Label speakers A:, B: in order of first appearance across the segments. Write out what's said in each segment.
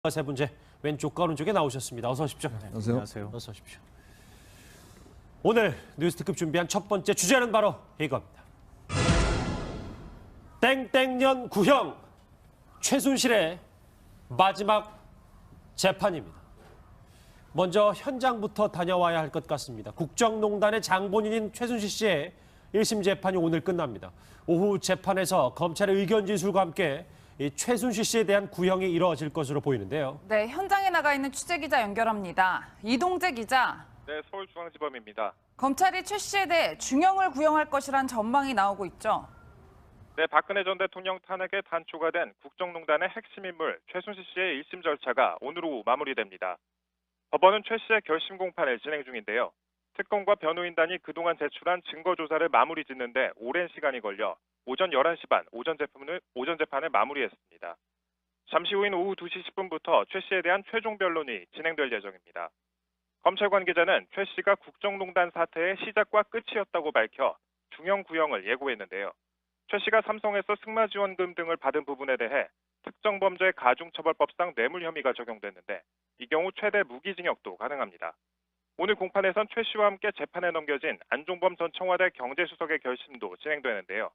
A: 세 번째 왼쪽과 오른쪽에 나오셨습니다. 어서 오십시오.
B: 네, 안녕하세요.
A: 어서 오십시오. 오늘 뉴스특급 준비한 첫 번째 주제는 바로 이겁니다. 땡땡년 구형 최순실의 마지막 재판입니다. 먼저 현장부터 다녀와야 할 것 같습니다. 국정농단의 장본인인 최순실 씨의 1심 재판이 오늘 끝납니다. 오후 재판에서 검찰의 의견 진술과 함께 이 최순실 씨에 대한 구형이 이루어질 것으로 보이는데요.
C: 네, 현장에 나가 있는 취재기자 연결합니다. 이동재 기자.
D: 네, 서울중앙지검입니다.
C: 검찰이 최 씨에 대해 중형을 구형할 것이란 전망이 나오고 있죠.
D: 네, 박근혜 전 대통령 탄핵에 단초가 된 국정농단의 핵심 인물 최순실 씨의 1심 절차가 오늘 오후 마무리됩니다. 법원은 최 씨의 결심 공판을 진행 중인데요. 특검과 변호인단이 그동안 제출한 증거 조사를 마무리 짓는데 오랜 시간이 걸려 오전 11시 반 오전 재판을 마무리했습니다. 잠시 후인 오후 2시 10분부터 최 씨에 대한 최종 변론이 진행될 예정입니다. 검찰 관계자는 최 씨가 국정농단 사태의 시작과 끝이었다고 밝혀 중형 구형을 예고했는데요. 최 씨가 삼성에서 승마지원금 등을 받은 부분에 대해 특정범죄 가중처벌법상 뇌물 혐의가 적용됐는데 이 경우 최대 무기징역도 가능합니다. 오늘 공판에선 최 씨와 함께 재판에 넘겨진 안종범 전 청와대 경제수석의 결심도 진행되는데요.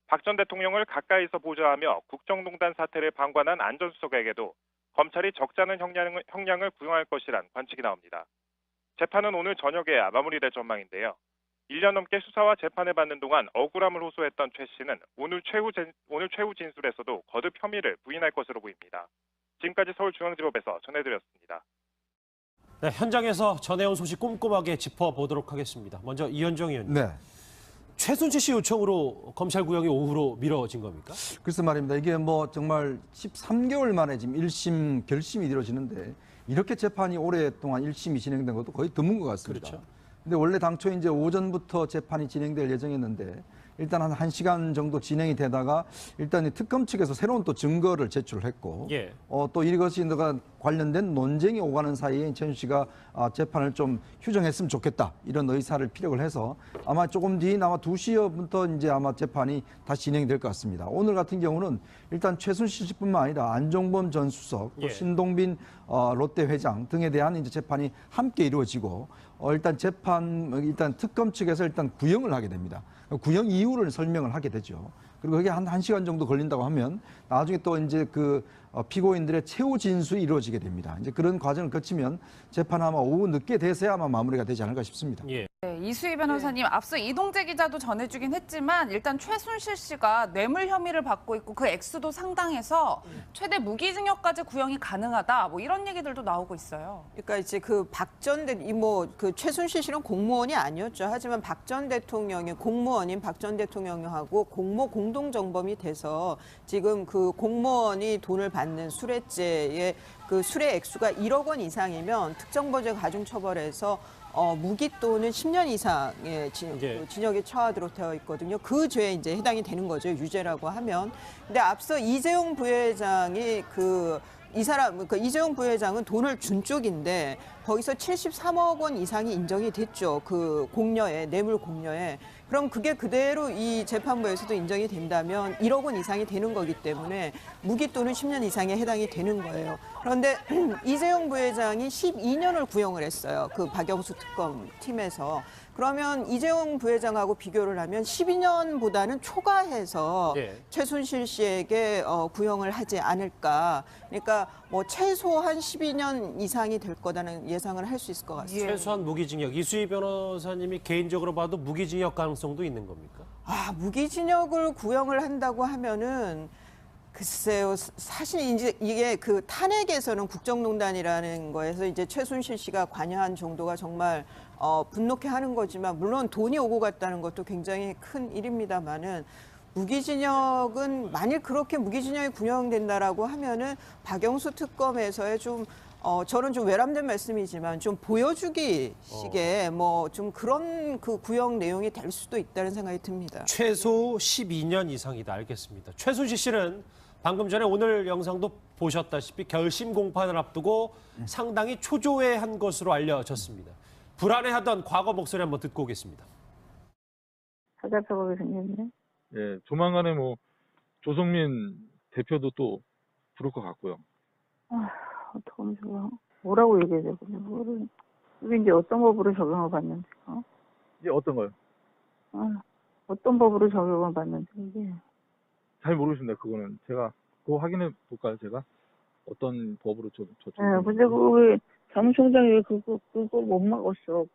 D: 박 전 대통령을 가까이서 보좌하며 국정농단 사태를 방관한 안 전 수석에게도 검찰이 적지 않은 형량을 구형할 것이란 관측이 나옵니다. 재판은 오늘 저녁에야 마무리될 전망인데요. 1년 넘게 수사와 재판을 받는 동안 억울함을 호소했던 최 씨는 오늘 최후 진술에서도 거듭 혐의를 부인할 것으로 보입니다. 지금까지 서울중앙지법에서 전해드렸습니다.
A: 네, 현장에서 전해온 소식 꼼꼼하게 짚어보도록 하겠습니다. 먼저 이현정 의원님.
B: 네.
A: 최순실 씨 요청으로 검찰 구형이 오후로 미뤄진 겁니까?
B: 글쎄 말입니다. 이게 뭐 정말 13개월 만에 지금 1심 결심이 이루어지는데 이렇게 재판이 오랫동안 1심이 진행된 것도 거의 드문 것 같습니다.
A: 그렇죠.
B: 근데 원래 당초 이제 오전부터 재판이 진행될 예정이었는데 일단 한 1시간 정도 진행이 되다가 일단 이 특검 측에서 새로운 또 증거를 제출했고
A: 예.
B: 또 이것이 관련된 논쟁이 오가는 사이에 최순실 씨가 재판을 좀 휴정했으면 좋겠다 이런 의사를 피력을 해서 아마 조금 뒤인 아마 2시부터 이제 아마 재판이 다시 진행이 될 것 같습니다. 오늘 같은 경우는 일단 최순실 씨뿐만 아니라 안종범 전 수석, 또
A: 예.
B: 신동빈 롯데 회장 등에 대한 이제 재판이 함께 이루어지고 일단 특검 측에서 일단 구형을 하게 됩니다. 구형 이유를 설명을 하게 되죠. 그리고 그게 한 1시간 정도 걸린다고 하면 나중에 또 이제 피고인들의 최후 진술이 이루어지게 됩니다. 이제 그런 과정을 거치면 재판 아마 오후 늦게 돼서야 아마 마무리가 되지 않을까 싶습니다.
A: 예.
C: 네, 이수희 변호사님, 앞서 이동재 기자도 전해주긴 했지만 일단 최순실 씨가 뇌물 혐의를 받고 있고 그 액수도 상당해서 최대 무기징역까지 구형이 가능하다. 뭐 이런 얘기들도 나오고 있어요.
E: 그러니까 이제 그 최순실 씨는 공무원이 아니었죠. 하지만 박 전 대통령의 공무원인 박 전 대통령하고 공동 정범이 돼서 지금 그 공무원이 돈을 받는 수뢰죄의 그 수뢰 액수가 1억 원 이상이면 특정범죄 가중처벌에서 무기 또는 10년 이상의 징역에 처하도록 되어 있거든요. 그 죄에 이제 해당이 되는 거죠. 유죄라고 하면. 근데 앞서 이재용 부회장이 이재용 부회장은 돈을 준 쪽인데 거기서 73억 원 이상이 인정이 됐죠. 그 뇌물 공여에. 그럼 그게 그대로 이 재판부에서도 인정이 된다면 1억 원 이상이 되는 거기 때문에 무기 또는 10년 이상에 해당이 되는 거예요. 그런데 이재용 부회장이 12년을 구형을 했어요. 그 박영수 특검 팀에서. 그러면 이재용 부회장하고 비교를 하면 12년보다는 초과해서 최순실 씨에게 구형을 하지 않을까. 그러니까 뭐 최소한 12년 이상이 될 거라는 예상을 할 수 있을 것 같습니다.
A: 최소한 무기징역. 이수희 변호사님이 개인적으로 봐도 무기징역 가능성도 있는 겁니까?
E: 무기징역을 구형을 한다고 하면은 글쎄요. 사실 이제 이게 그 탄핵에서는 국정농단이라는 거에서 이제 최순실 씨가 관여한 정도가 정말 분노케 하는 거지만 물론 돈이 오고 갔다는 것도 굉장히 큰 일입니다만은 무기징역은 만일 그렇게 무기징역이 구형된다라고 하면은 박영수 특검에서의 저는 좀 외람된 말씀이지만 좀 보여주기 식의 뭐 좀 그런 그 구형 내용이 될 수도 있다는 생각이 듭니다.
A: 최소 12년 이상이다. 알겠습니다. 최순실 씨는 방금 전에 오늘 영상도 보셨다시피 결심 공판을 앞두고 상당히 초조해한 것으로 알려졌습니다. 불안해하던 과거 목소리 한번 듣고 오겠습니다.
F: 찾아펴보게 생겼네.
G: 예, 조만간에 뭐 조성민 대표도 또 부를 것 같고요.
F: 그럼 제가 뭐라고 얘기해야 되거든요. 그거를 이게 이제 어떤 법으로 적용을 받는지,
G: 이제 어떤 거요?
F: 어떤 법으로 적용을 받는지 이게.
G: 잘 모르겠습니다. 그거는 제가 그거 확인해 볼까요? 제가 어떤 법으로
F: 네, 근데 그게 사무총장이 그걸 못 막았어.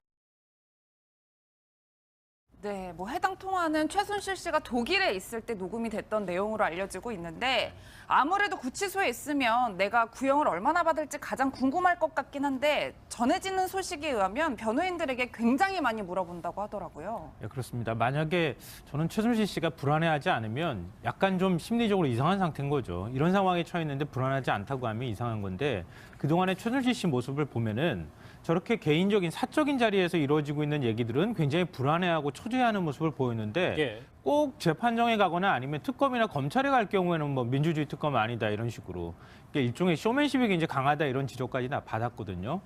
C: 네, 뭐 해당 통화는 최순실 씨가 독일에 있을 때 녹음이 됐던 내용으로 알려지고 있는데 아무래도 구치소에 있으면 내가 구형을 얼마나 받을지 가장 궁금할 것 같긴 한데 전해지는 소식에 의하면 변호인들에게 굉장히 많이 물어본다고 하더라고요.
H: 네, 그렇습니다. 만약에 저는 최순실 씨가 불안해하지 않으면 약간 좀 심리적으로 이상한 상태인 거죠. 이런 상황에 처했는데 불안하지 않다고 하면 이상한 건데 그동안의 최순실 씨 모습을 보면은 저렇게 개인적인 사적인 자리에서 이루어지고 있는 얘기들은 굉장히 불안해하고 초조해하는 모습을 보였는데
A: 예.
H: 꼭 재판정에 가거나 아니면 특검이나 검찰에 갈 경우에는 뭐 민주주의 특검 아니다 이런 식으로 일종의 쇼맨십이 굉장히 강하다 이런 지적까지 다 받았거든요.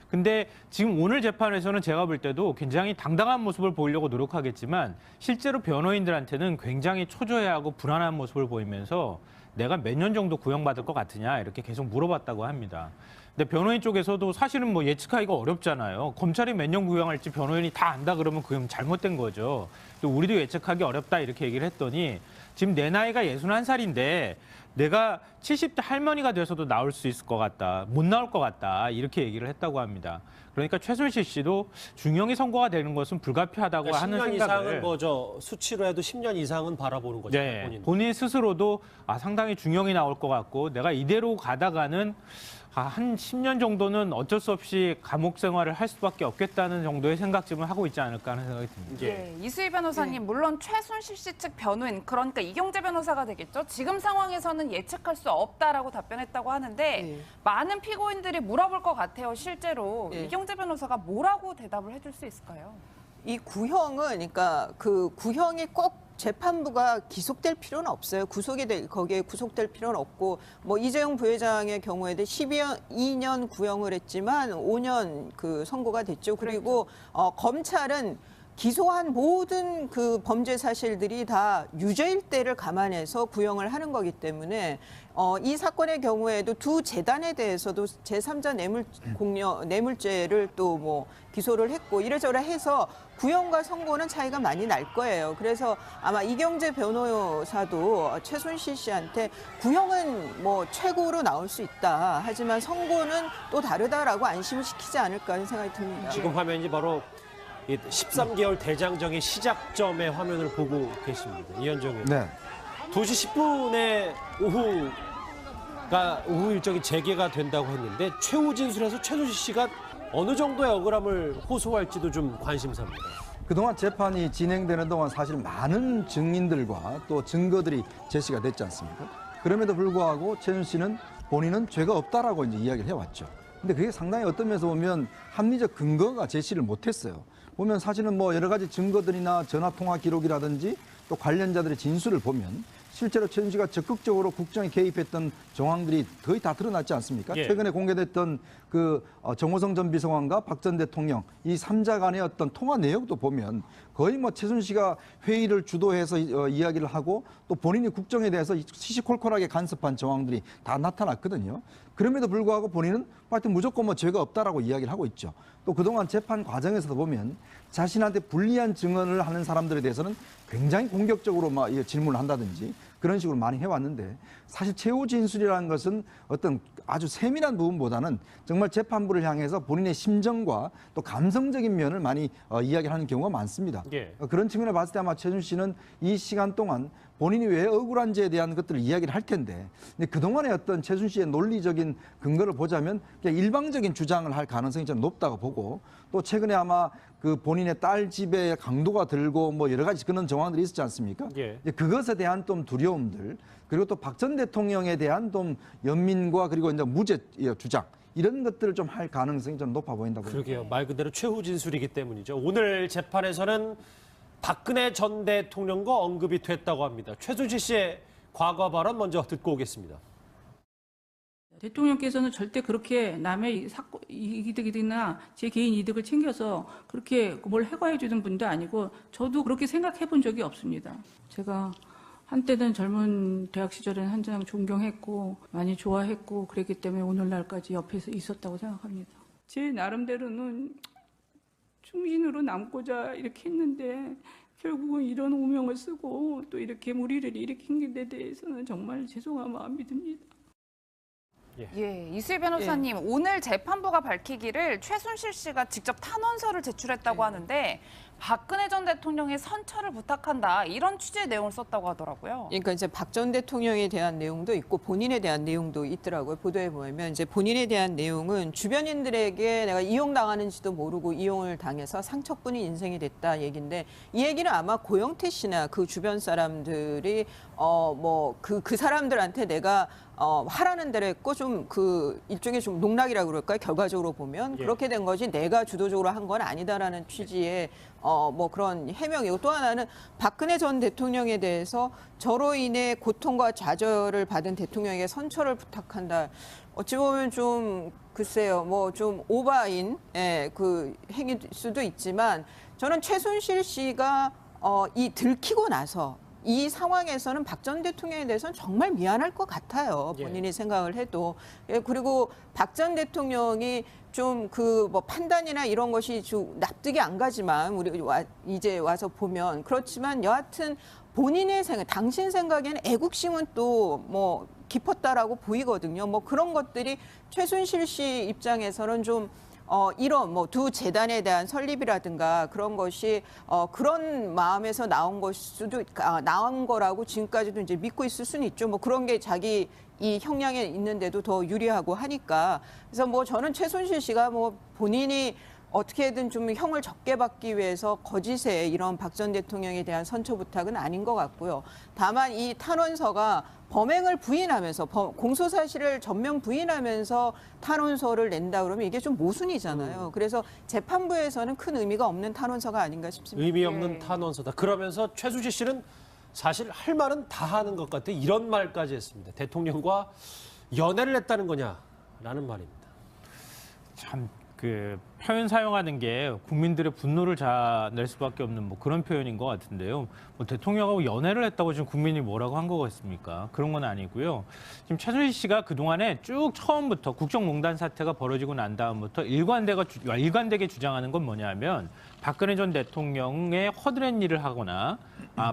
H: 근데 지금 오늘 재판에서는 제가 볼 때도 굉장히 당당한 모습을 보이려고 노력하겠지만 실제로 변호인들한테는 굉장히 초조해하고 불안한 모습을 보이면서 내가 몇 년 정도 구형받을 것 같으냐 이렇게 계속 물어봤다고 합니다. 근데 변호인 쪽에서도 사실은 뭐 예측하기가 어렵잖아요. 검찰이 몇 년 구형할지 변호인이 다 안다 그러면 그건 잘못된 거죠. 또 우리도 예측하기 어렵다 이렇게 얘기를 했더니 지금 내 나이가 61살인데 내가 70대 할머니가 돼서도 나올 수 있을 것 같다. 못 나올 것 같다. 이렇게 얘기를 했다고 합니다. 그러니까 최순실 씨도 중형이 선고가 되는 것은 불가피하다고
A: 그러니까
H: 하는
A: 10년
H: 생각을
A: 이상은 뭐 수치로 해도 10년 이상은 바라보는 거죠.
H: 네, 본인 스스로도 상당히 중형이 나올 것 같고 내가 이대로 가다가는 한 10년 정도는 어쩔 수 없이 감옥 생활을 할 수밖에 없겠다는 정도의 생각쯤을 하고 있지 않을까 하는 생각이 듭니다.
C: 예, 이수희 변호사님, 물론 최순실 씨 측 변호인, 그러니까 이경재 변호사가 되겠죠. 지금 상황에서는 예측할 수 없다라고 답변했다고 하는데
E: 예.
C: 많은 피고인들이 물어볼 것 같아요. 실제로
E: 예.
C: 이경재 변호사가 뭐라고 대답을 해줄 수 있을까요?
E: 이 구형은 그러니까 그 구형이 꼭 재판부가 기속될 필요는 없어요. 거기에 구속될 필요는 없고 뭐 이재용 부회장의 경우에도 12년 구형을 했지만 5년 그 선고가 됐죠. 그리고 검찰은 기소한 모든 그 범죄 사실들이 다 유죄일 때를 감안해서 구형을 하는 거기 때문에 이 사건의 경우에도 두 재단에 대해서도 제3자 뇌물죄를 또 뭐 기소를 했고 이래저래 해서 구형과 선고는 차이가 많이 날 거예요. 그래서 아마 이경재 변호사도 최순실 씨한테 구형은 뭐 최고로 나올 수 있다. 하지만 선고는 또 다르다라고 안심을 시키지 않을까 하는 생각이 듭니다.
A: 지금 화면이 바로 13개월 대장정의 시작점의 화면을 보고 계십니다. 이현정 의원.
B: 네.
A: 2시 10분에 오후 일정이 재개가 된다고 했는데 최후 진술에서 최순실 씨가 어느 정도의 억울함을 호소할지도 좀 관심사입니다.
B: 그동안 재판이 진행되는 동안 사실 많은 증인들과 또 증거들이 제시가 됐지 않습니까? 그럼에도 불구하고 최순실 씨는 본인은 죄가 없다라고 이제 이야기를 해왔죠. 근데 그게 상당히 어떤 면에서 보면 합리적 근거가 제시를 못했어요. 보면 사실은 뭐 여러 가지 증거들이나 전화 통화 기록이라든지 또 관련자들의 진술을 보면 실제로 최순실 씨가 적극적으로 국정에 개입했던 정황들이 거의 다 드러났지 않습니까?
A: 예.
B: 최근에 공개됐던 그 정호성 전 비서관과 박 전 대통령 이 3자 간의 어떤 통화 내역도 보면 거의 뭐 최순실 씨가 회의를 주도해서 이야기를 하고 또 본인이 국정에 대해서 시시콜콜하게 간섭한 정황들이 다 나타났거든요. 그럼에도 불구하고 본인은 하여튼 무조건 뭐 죄가 없다라고 이야기를 하고 있죠. 또 그동안 재판 과정에서도 보면 자신한테 불리한 증언을 하는 사람들에 대해서는 굉장히 공격적으로 막 질문을 한다든지 그런 식으로 많이 해왔는데 사실 최후 진술이라는 것은 어떤 아주 세밀한 부분보다는 정말 재판부를 향해서 본인의 심정과 또 감성적인 면을 많이 이야기하는 경우가 많습니다.
A: 예.
B: 그런 측면에 봤을 때 아마 최순실 씨는 이 시간 동안 본인이 왜 억울한지에 대한 것들을 이야기를 할 텐데 근데 그동안의 어떤 최순실 씨의 논리적인 근거를 보자면 그냥 일방적인 주장을 할 가능성이 좀 높다고 보고 또 최근에 아마 그 본인의 딸 집에 강도가 들고 뭐 여러 가지 그런 정황들이 있었지 않습니까?
A: 예.
B: 이제 그것에 대한 좀 두려움들 그리고 또 박 전 대통령에 대한 좀 연민과 그리고 이제 무죄 주장 이런 것들을 좀 할 가능성이 좀 높아 보인다고
A: 그러게요. 말 그대로 최후 진술이기 때문이죠. 오늘 재판에서는 박근혜 전 대통령과 언급이 됐다고 합니다. 최순실 씨의 과거 발언 먼저 듣고 오겠습니다.
I: 대통령께서는 절대 그렇게 남의 이득이나 제 개인 이득을 챙겨서 그렇게 뭘 해고해 주는 분도 아니고 저도 그렇게 생각해 본 적이 없습니다. 제가 한때는 젊은 대학 시절에는 한장 존경했고 많이 좋아했고 그랬기 때문에 오늘날까지 옆에서 있었다고 생각합니다. 제 나름대로는 충신으로 남고자 이렇게 했는데 결국은 이런 오명을 쓰고 또 이렇게 무리를 일으킨 데 대해서는 정말 죄송한 마음이 듭니다.
C: 예, 이수희 변호사님, 오늘 재판부가 밝히기를 최순실 씨가 직접 탄원서를 제출했다고 하는데 박근혜 전 대통령의 선처를 부탁한다 이런 취지의 내용을 썼다고 하더라고요.
E: 그러니까 이제 박 전 대통령에 대한 내용도 있고 본인에 대한 내용도 있더라고요. 보도에 보면 이제 본인에 대한 내용은 주변인들에게 내가 이용당하는지도 모르고 이용을 당해서 상처뿐인 인생이 됐다 얘기인데 이 얘기는 아마 고영태 씨나 그 주변 사람들이 그 사람들한테 내가 하라는 대로 했고 좀 그 일종의 좀 농락이라고 그럴까요? 결과적으로 보면 그렇게 된 거지 내가 주도적으로 한 건 아니다라는 취지의 그런 해명이고 또 하나는 박근혜 전 대통령에 대해서 저로 인해 고통과 좌절을 받은 대통령에게 선처를 부탁한다. 어찌 보면 좀 글쎄요, 좀 오바인 그 행위일 수도 있지만 저는 최순실 씨가 이 들키고 나서 이 상황에서는 박 전 대통령에 대해서는 정말 미안할 것 같아요. 본인이 생각을 해도. 그리고 박 전 대통령이 좀 판단이나 이런 것이 좀 납득이 안 가지만 우리 이제 와서 보면 그렇지만 여하튼 본인의 생각, 당신 생각에는 애국심은 또 깊었다라고 보이거든요. 그런 것들이 최순실 씨 입장에서는 좀 이런 두 재단에 대한 설립이라든가 그런 것이 그런 마음에서 나온 나온 거라고 지금까지도 이제 믿고 있을 수는 있죠. 그런 게 자기 이 형량에 있는데도 더 유리하고 하니까. 그래서 저는 최순실 씨가 본인이 어떻게든 좀 형을 적게 받기 위해서 거짓의 이런 박 전 대통령에 대한 선처 부탁은 아닌 것 같고요. 다만 이 탄원서가 범행을 부인하면서 공소 사실을 전면 부인하면서 탄원서를 낸다 그러면 이게 좀 모순이잖아요. 그래서 재판부에서는 큰 의미가 없는 탄원서가 아닌가 싶습니다.
A: 의미 없는 탄원서다. 그러면서 최순실 씨는 사실 할 말은 다 하는 것 같아. 이런 말까지 했습니다. 대통령과 연애를 했다는 거냐라는 말입니다.
H: 참 그 표현 사용하는 게 국민들의 분노를 자낼 수밖에 없는 그런 표현인 것 같은데요. 대통령하고 연애를 했다고 지금 국민이 뭐라고 한 거겠습니까? 그런 건 아니고요. 지금 최순실 씨가 그동안에 쭉 처음부터 국정농단 사태가 벌어지고 난 다음부터 일관되게 주장하는 건 뭐냐면 박근혜 전 대통령의 허드렛 일을 하거나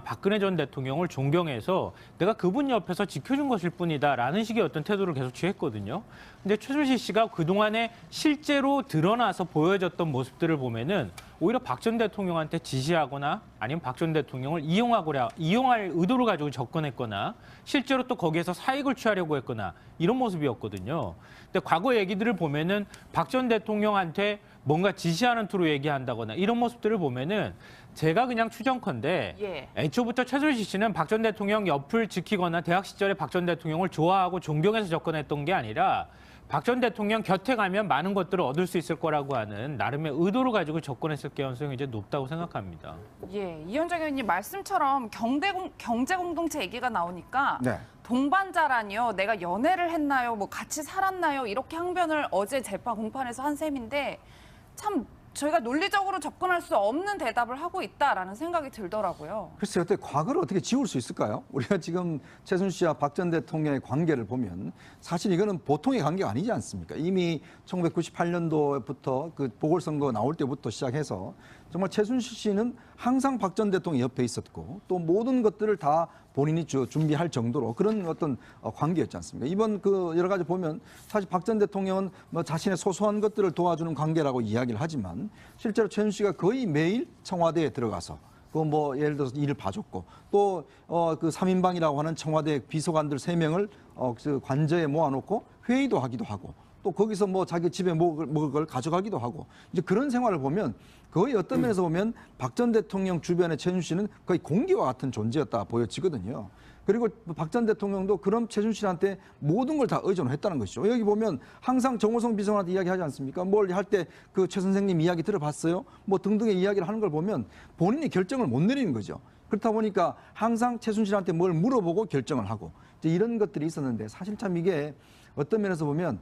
H: 박근혜 전 대통령을 존경해서 내가 그분 옆에서 지켜준 것일 뿐이다라는 식의 어떤 태도를 계속 취했거든요. 근데 최순실 씨가 그동안에 실제로 드러나서 보여졌던 모습들을 보면은 오히려 박 전 대통령한테 지시하거나 아니면 박 전 대통령을 이용할 의도를 가지고 접근했거나 실제로 또 거기에서 사익을 취하려고 했거나 이런 모습이었거든요. 근데 과거 얘기들을 보면은 박 전 대통령한테 뭔가 지시하는 투로 얘기한다거나 이런 모습들을 보면은 제가 그냥 추정컨대 애초부터 최순실 씨는 박 전 대통령 옆을 지키거나 대학 시절에 박 전 대통령을 좋아하고 존경해서 접근했던 게 아니라 박 전 대통령 곁에 가면 많은 것들을 얻을 수 있을 거라고 하는 나름의 의도를 가지고 접근했을 가능성이 이제 높다고 생각합니다.
C: 이현정 의원님 말씀처럼 경제 공동체 얘기가 나오니까 동반자라니요. 내가 연애를 했나요? 같이 살았나요? 이렇게 항변을 어제 재판 공판에서 한 셈인데 참 저희가 논리적으로 접근할 수 없는 대답을 하고 있다라는 생각이 들더라고요.
B: 글쎄요, 과거를 어떻게 지울 수 있을까요? 우리가 지금 최순실 씨와 박 전 대통령의 관계를 보면 사실 이거는 보통의 관계가 아니지 않습니까? 이미 1998년도부터 그 보궐선거 나올 때부터 시작해서 정말 최순실 씨는 항상 박 전 대통령 옆에 있었고 또 모든 것들을 다 본인이 준비할 정도로 그런 어떤 관계였지 않습니까? 이번 여러 가지 보면 사실 박 전 대통령은 자신의 소소한 것들을 도와주는 관계라고 이야기를 하지만 실제로 최순실 씨가 거의 매일 청와대에 들어가서 예를 들어서 일을 봐줬고 또 그 3인방이라고 하는 청와대 비서관들 3명을 관저에 모아놓고 회의도 하기도 하고 또 거기서 자기 집에 먹을 걸 가져가기도 하고 이제 그런 생활을 보면 거의 어떤 면에서 보면 박 전 대통령 주변의 최순실 씨는 거의 공기와 같은 존재였다 보여지거든요. 그리고 박 전 대통령도 그런 최순실 씨한테 모든 걸 다 의존을 했다는 것이죠. 여기 보면 항상 정호성 비서관한테 이야기하지 않습니까? 뭘 할 때 그 최 선생님 이야기 들어봤어요? 등등의 이야기를 하는 걸 보면 본인이 결정을 못 내리는 거죠. 그렇다 보니까 항상 최순실한테 뭘 물어보고 결정을 하고 이제 이런 것들이 있었는데 사실 참 이게 어떤 면에서 보면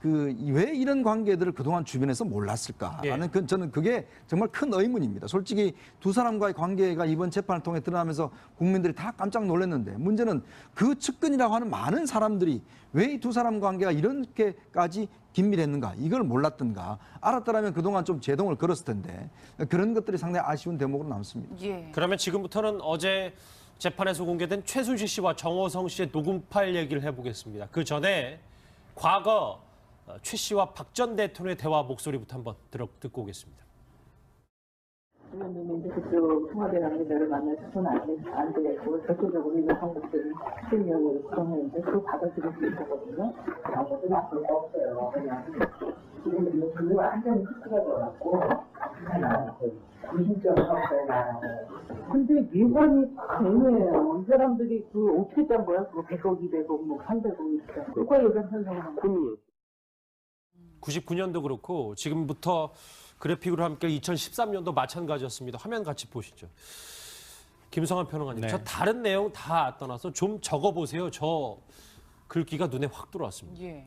B: 왜 이런 관계들을 그동안 주변에서 몰랐을까라는 저는 그게 정말 큰 의문입니다. 솔직히 두 사람과의 관계가 이번 재판을 통해 드러나면서 국민들이 다 깜짝 놀랐는데 문제는 그 측근이라고 하는 많은 사람들이 왜 이 두 사람 관계가 이렇게까지 긴밀했는가, 이걸 몰랐던가, 알았더라면 그동안 좀 제동을 걸었을 텐데 그런 것들이 상당히 아쉬운 대목으로 남습니다.
C: 예.
A: 그러면 지금부터는 어제 재판에서 공개된 최순실 씨와 정호성 씨의 녹음 파일 얘기를 해보겠습니다. 그 전에 과거 최 씨와 박 전 대통령의 대화 목소리부터 한번 듣고 오겠습니다.
F: 의원님이 이제 그쪽 청와대 관계자를 만나서는 안 되겠고 대표적으로 이런 한국들 실명을 구성했는데 그거 받아들일 수 있거든요. 아무것도 나쁠 거 없어요. 그냥 지금 그거 완전히 흐트러져갖고 무신점을 없어요. 나라는. 근데 미관이 애매해요. 이 사람들이 그 어떻게 짠 거야? 그거 100억, 200억, 뭐 300억 이렇게. 그거 얘기한 현상은 금이에요.
A: 99년도 그렇고 지금부터 그래픽으로 함께 2013년도 마찬가지였습니다. 화면 같이 보시죠. 김성환 평론가님,
H: 네.
A: 저 다른 내용 다 떠나서 좀 적어보세요. 저 글귀가 눈에 확 들어왔습니다.
C: 예.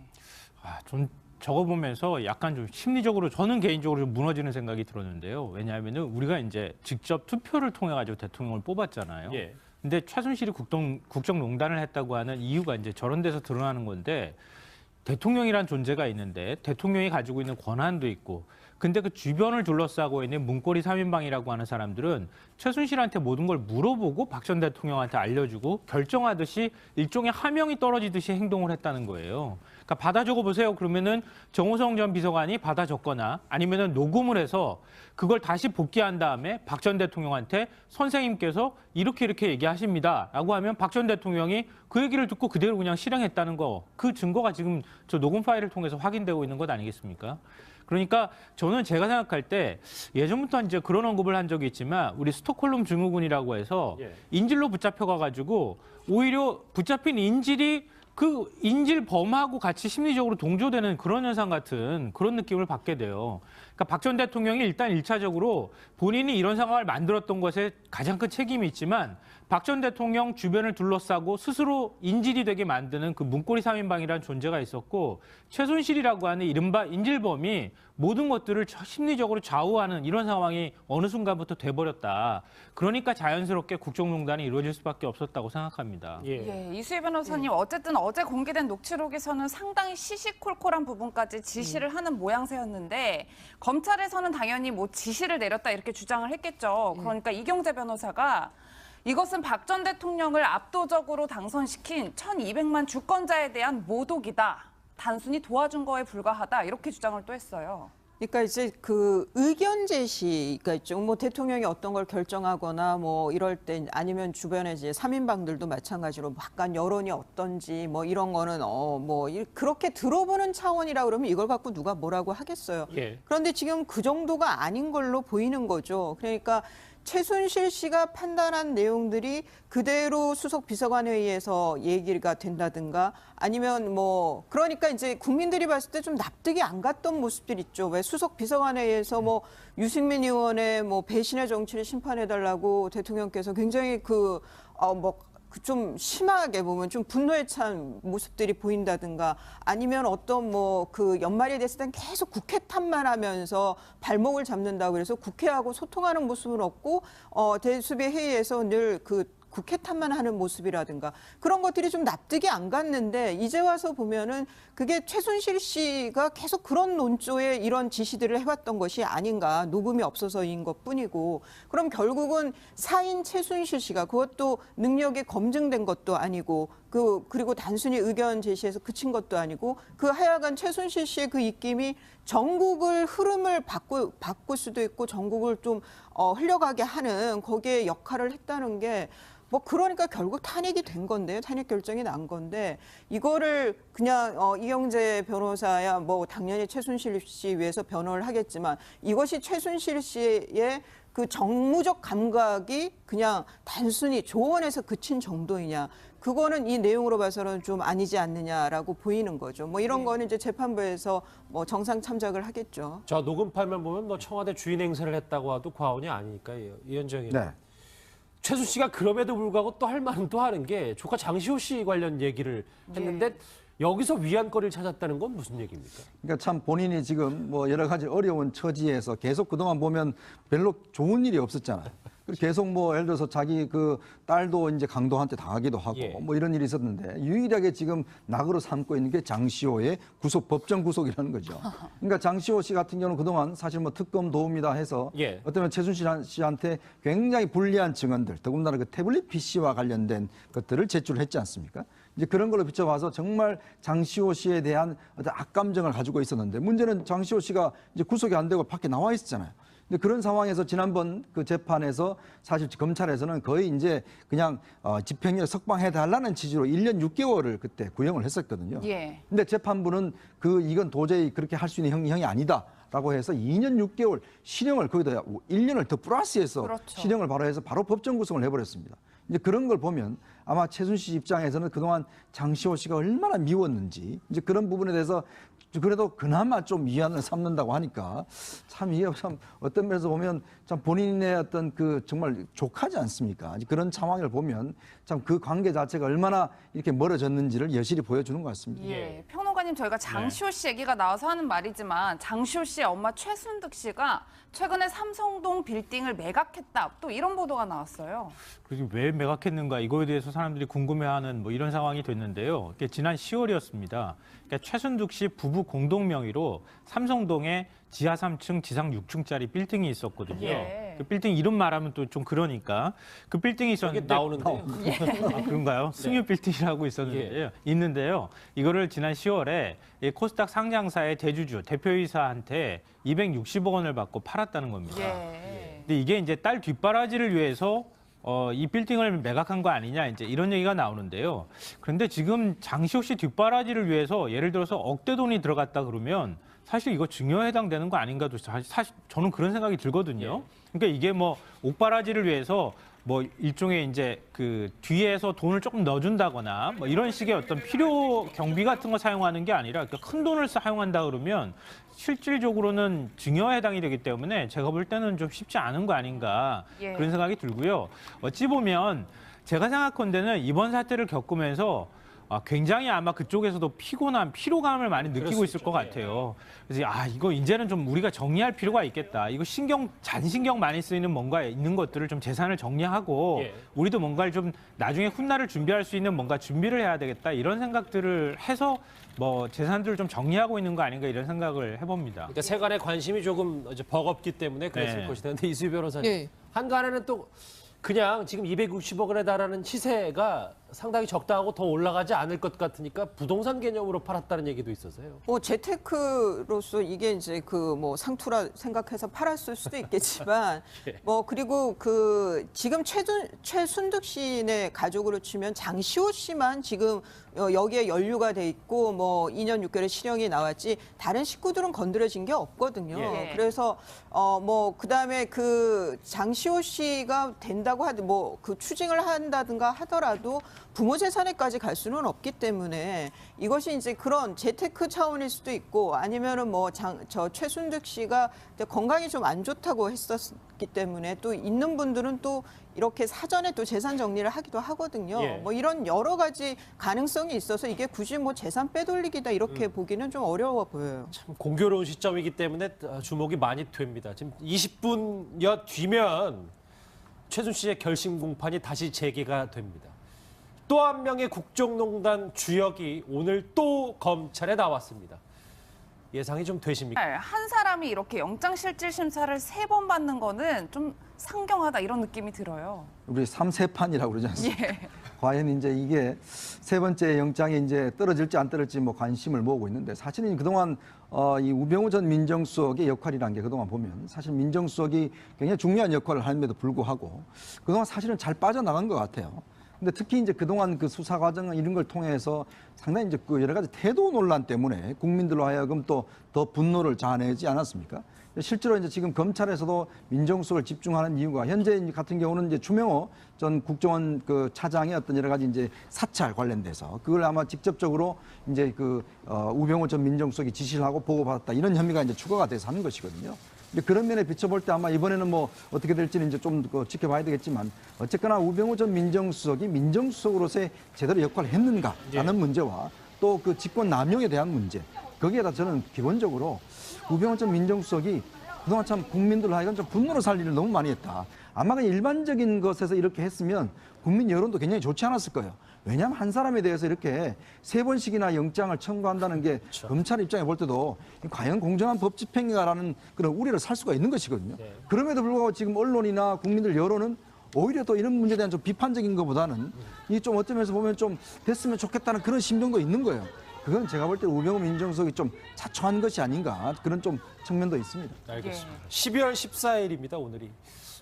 H: 좀 적어보면서 약간 좀 심리적으로 저는 개인적으로 좀 무너지는 생각이 들었는데요. 왜냐하면은 우리가 이제 직접 투표를 통해 가지고 대통령을 뽑았잖아요.
A: 예.
H: 근데 최순실이 국정농단을 했다고 하는 이유가 이제 저런 데서 드러나는 건데 대통령이란 존재가 있는데 대통령이 가지고 있는 권한도 있고 근데 그 주변을 둘러싸고 있는 문고리 3인방이라고 하는 사람들은 최순실한테 모든 걸 물어보고 박 전 대통령한테 알려주고 결정하듯이 일종의 하명이 떨어지듯이 행동을 했다는 거예요. 그러니까 받아 적어보세요. 그러면은 정호성 전 비서관이 받아 적거나 아니면은 녹음을 해서 그걸 다시 복귀한 다음에 박 전 대통령한테 선생님께서 이렇게 얘기하십니다. 라고 하면 박 전 대통령이 그 얘기를 듣고 그대로 그냥 실행했다는 거. 그 증거가 지금 저 녹음 파일을 통해서 확인되고 있는 것 아니겠습니까? 그러니까 저는 제가 생각할 때 예전부터 이제 그런 언급을 한 적이 있지만 우리 스톡홀름 증후군이라고 해서 인질로 붙잡혀가가지고 오히려 붙잡힌 인질이 그 인질범하고 같이 심리적으로 동조되는 그런 현상 같은 그런 느낌을 받게 돼요. 그러니까 박 전 대통령이 일단 1차적으로 본인이 이런 상황을 만들었던 것에 가장 큰 책임이 있지만 박 전 대통령 주변을 둘러싸고 스스로 인질이 되게 만드는 그 문고리 3인방이라는 존재가 있었고 최순실이라고 하는 이른바 인질범이 모든 것들을 심리적으로 좌우하는 이런 상황이 어느 순간부터 돼버렸다. 그러니까 자연스럽게 국정농단이 이루어질 수밖에 없었다고 생각합니다.
C: 예, 이수희 변호사님 어쨌든 어제 공개된 녹취록에서는 상당히 시시콜콜한 부분까지 지시를 하는 모양새였는데 검찰에서는 당연히 뭐 지시를 내렸다 이렇게 주장을 했겠죠. 그러니까 이경재 변호사가 이것은 박 전 대통령을 압도적으로 당선시킨 1200만 주권자에 대한 모독이다. 단순히 도와준 거에 불과하다. 이렇게 주장을 또 했어요.
E: 그러니까 이제 그 의견 제시가 있죠. 뭐 대통령이 어떤 걸 결정하거나 뭐 이럴 때 아니면 주변에 이제 3인방들도 마찬가지로 약간 여론이 어떤지 뭐 이런 거는 뭐 그렇게 들어보는 차원이라 그러면 이걸 갖고 누가 뭐라고 하겠어요. 그런데 지금 그 정도가 아닌 걸로 보이는 거죠. 그러니까 최순실 씨가 판단한 내용들이 그대로 수석 비서관회의에서 얘기가 된다든가 아니면 뭐 그러니까 이제 국민들이 봤을 때 좀 납득이 안 갔던 모습들 있죠. 왜 수석 비서관회의에서 뭐 유승민 의원의 뭐 배신의 정치를 심판해달라고 대통령께서 굉장히 좀 심하게 보면 좀 분노에 찬 모습들이 보인다든가 아니면 어떤 뭐 그 연말이 됐을 땐 계속 국회 탓만 하면서 발목을 잡는다고 그래서 국회하고 소통하는 모습은 없고 대수비 회의에서 늘 그 국회 탓만 하는 모습이라든가 그런 것들이 좀 납득이 안 갔는데 이제 와서 보면은 그게 최순실 씨가 계속 그런 논조에 이런 지시들을 해왔던 것이 아닌가 녹음이 없어서인 것뿐이고 그럼 결국은 사인 최순실 씨가 그것도 능력이 검증된 것도 아니고 그리고 단순히 의견 제시해서 그친 것도 아니고 그 하여간 최순실 씨의 그 입김이 전국을 흐름을 바꿀 수도 있고 전국을 좀 흘려가게 하는 거기에 역할을 했다는 게 뭐 그러니까 결국 탄핵이 된 건데요. 탄핵 결정이 난 건데 이거를 그냥 이경재 변호사야 뭐 당연히 최순실 씨 위해서 변호를 하겠지만 이것이 최순실 씨의 그 정무적 감각이 그냥 단순히 조언에서 그친 정도이냐. 그거는 이 내용으로 봐서는 좀 아니지 않느냐라고 보이는 거죠. 뭐 이런 거는 이제 재판부에서 뭐 정상 참작을 하겠죠.
A: 저 녹음 파일만 보면 뭐 청와대 주인 행세를 했다고 해도 과언이 아니니까요. 이현정이.
B: 네.
A: 최순 씨가 그럼에도 불구하고 또 할 말은 또 하는 게 조카 장시호 씨 관련 얘기를 했는데 여기서 위안거리를 찾았다는 건 무슨 얘기입니까?
B: 그러니까 참 본인이 지금 뭐 여러 가지 어려운 처지에서 계속 그동안 보면 별로 좋은 일이 없었잖아요. 그리고 계속 뭐 예를 들어서 자기 그 딸도 이제 강도한테 당하기도 하고
A: 예.
B: 뭐 이런 일이 있었는데 유일하게 지금 낙으로 삼고 있는 게 장시호의 법정 구속이라는 거죠. 그러니까 장시호 씨 같은 경우는 그동안 사실 뭐 특검 도움이다 해서
A: 예.
B: 어쩌면 최순실 씨한테 굉장히 불리한 증언들, 더군다나 그 태블릿 PC와 관련된 것들을 제출했지 않습니까? 이제 그런 걸로 비춰봐서 정말 장시호 씨에 대한 어떤 악감정을 가지고 있었는데 문제는 장시호 씨가 이제 구속이 안 되고 밖에 나와 있었잖아요. 근데 그런 상황에서 지난번 그 재판에서 사실 검찰에서는 거의 이제 그냥 집행유예 석방해달라는 취지로 1년 6개월을 그때 구형을 했었거든요.
C: 예.
B: 근데 재판부는 이건 도저히 그렇게 할 수 있는 형이 아니다. 라고 해서 2년 6개월 실형을 거기다 1년을 더 플러스해서
C: 그렇죠.
B: 실형을 바로 해서 바로 법정 구속을 해버렸습니다. 이제 그런 걸 보면 아마 최순실 씨 입장에서는 그동안 장시호 씨가 얼마나 미웠는지 이제 그런 부분에 대해서 그래도 그나마 좀 위안을 삼는다고 하니까 참 이게 참 어떤 면에서 보면 참 본인의 어떤 그 정말 족하지 않습니까? 그런 상황을 보면 참 그 관계 자체가 얼마나 이렇게 멀어졌는지를 여실히 보여주는 것 같습니다.
C: 예, 평론가님 저희가 장시호 씨 얘기가 나와서 하는 말이지만 장시호 씨의 엄마 최순득 씨가 최근에 삼성동 빌딩을 매각했다. 또 이런 보도가 나왔어요.
H: 그리고 왜 매각했는가 이거에 대해서 사람들이 궁금해하는 뭐 이런 상황이 됐는데요. 이게 지난 10월이었습니다. 그러니까 최순득 씨 부부 공동 명의로 삼성동에 지하 3층, 지상 6층짜리 빌딩이 있었거든요.
C: 예.
H: 그 빌딩 이름 말하면 또 좀 그러니까 그 빌딩이
A: 여기
H: 있었는데
A: 나오는데요.
H: 아, 그런가요? 승유 빌딩이라고 있는데요. 이거를 지난 10월에 이 코스닥 상장사의 대주주 대표이사한테 260억 원을 받고 팔았다는 겁니다.
C: 예.
H: 근데 이게 이제 딸 뒷바라지를 위해서 이 빌딩을 매각한 거 아니냐 이제 이런 얘기가 나오는데요. 그런데 지금 장시호 씨 뒷바라지를 위해서 예를 들어서 억대 돈이 들어갔다 그러면 사실 이거 증여에 해당되는 거 아닌가도 사실 저는 그런 생각이 들거든요. 그러니까 이게 뭐 옥바라지를 위해서 뭐 일종의 이제 그 뒤에서 돈을 조금 넣어준다거나 뭐 이런 식의 어떤 필요 경비 같은 거 사용하는 게 아니라 그러니까 큰 돈을 사용한다 그러면 실질적으로는 증여에 해당이 되기 때문에 제가 볼 때는 좀 쉽지 않은 거 아닌가
C: 예.
H: 그런 생각이 들고요. 어찌 보면 제가 생각컨대는 이번 사태를 겪으면서 굉장히 아마 그쪽에서도 피로감을 많이 느끼고
A: 그럴 수
H: 있을
A: 있죠.
H: 것 같아요. 그래서 이거 이제는 좀 우리가 정리할 필요가 있겠다. 이거 잔신경 많이 쓰이는 뭔가 있는 것들을 좀 재산을 정리하고
A: 예.
H: 우리도 뭔가를 좀 나중에 훗날을 준비할 수 있는 뭔가 준비를 해야 되겠다. 이런 생각들을 해서 뭐 재산들을 좀 정리하고 있는 거 아닌가 이런 생각을 해봅니다.
A: 그러니까 세간의 관심이 조금 이제 버겁기 때문에 그랬을
H: 네.
A: 것이다. 근데 이수희 변호사님,
E: 예.
A: 한간에는 또 그냥 지금 260억 원에 달하는 시세가 상당히 적당하고 더 올라가지 않을 것 같으니까 부동산 개념으로 팔았다는 얘기도 있어서요.
E: 재테크로서 이게 이제 그 뭐 상투라 생각해서 팔았을 수도 있겠지만 뭐 그리고 그 지금 최순득 씨네 가족으로 치면 장시호 씨만 지금 여기에 연루가 돼 있고 뭐 2년 6개월의 실형이 나왔지 다른 식구들은 건드려진 게 없거든요.
C: 예.
E: 그래서 뭐 그다음에 그 장시호 씨가 된다고 뭐 그 추징을 한다든가 하더라도 부모 재산에까지 갈 수는 없기 때문에 이것이 이제 그런 재테크 차원일 수도 있고 아니면은 뭐 저 최순득 씨가 건강이 좀 안 좋다고 했었기 때문에 또 있는 분들은 또 이렇게 사전에 또 재산 정리를 하기도 하거든요.
A: 예.
E: 뭐 이런 여러 가지 가능성이 있어서 이게 굳이 뭐 재산 빼돌리기다 이렇게 보기는 좀 어려워 보여요.
A: 참 공교로운 시점이기 때문에 주목이 많이 됩니다. 지금 20분여 뒤면 최순실 씨의 결심 공판이 다시 재개가 됩니다. 또 한 명의 국정농단 주역이 오늘 또 검찰에 나왔습니다. 예상이 좀 되십니까?
C: 한 사람이 이렇게 영장실질심사를 3번 받는 거는 좀 상경하다 이런 느낌이 들어요.
B: 우리 3세판이라고 그러지 않습니까?
C: 예.
B: 과연 이제 이게 세 번째 영장이 이제 떨어질지 안 떨어질지 뭐 관심을 모으고 있는데 사실은 그동안 이 우병우 전 민정수석의 역할이라는 게 그동안 보면 사실 민정수석이 굉장히 중요한 역할을 함에도 불구하고 그동안 사실은 잘 빠져나간 것 같아요. 근데 특히 이제 그동안 그 수사 과정 이런 걸 통해서 상당히 이제 그 여러 가지 태도 논란 때문에 국민들로 하여금 또 더 분노를 자아내지 않았습니까? 실제로 이제 지금 검찰에서도 민정수석을 집중하는 이유가 현재 같은 경우는 이제 추명호 전 국정원 그 차장의 어떤 여러 가지 이제 사찰 관련돼서 그걸 아마 직접적으로 이제 그 우병우 전 민정수석이 지시를 하고 보고받았다 이런 혐의가 이제 추가가 돼서 하는 것이거든요. 근데 그런 면에 비춰볼 때 아마 이번에는 뭐 어떻게 될지는 이제 좀 지켜봐야 되겠지만 어쨌거나 우병우 전 민정수석이 민정수석으로서의 제대로 역할을 했는가라는 문제와 또 그 직권 남용에 대한 문제. 거기에다 저는 기본적으로 우병우 전 민정수석이 그동안 참 국민들 하여간 좀 분노를 살 일을 너무 많이 했다. 아마 그냥 일반적인 것에서 이렇게 했으면 국민 여론도 굉장히 좋지 않았을 거예요. 왜냐하면 한 사람에 대해서 이렇게 3번씩이나 영장을 청구한다는 게 검찰 입장에 볼 때도 과연 공정한 법 집행인가라는 그런 우려를 살 수가 있는 것이거든요. 그럼에도 불구하고 지금 언론이나 국민들 여론은 오히려 또 이런 문제에 대한 좀 비판적인 것보다는 이 좀 어떤 면에서 보면 좀 됐으면 좋겠다는 그런 심정도 있는 거예요. 그건 제가 볼 때 우병우 민정수석이 좀 자초한 것이 아닌가 그런 좀 측면도 있습니다.
A: 알겠습니다. 12월 14일입니다. 오늘이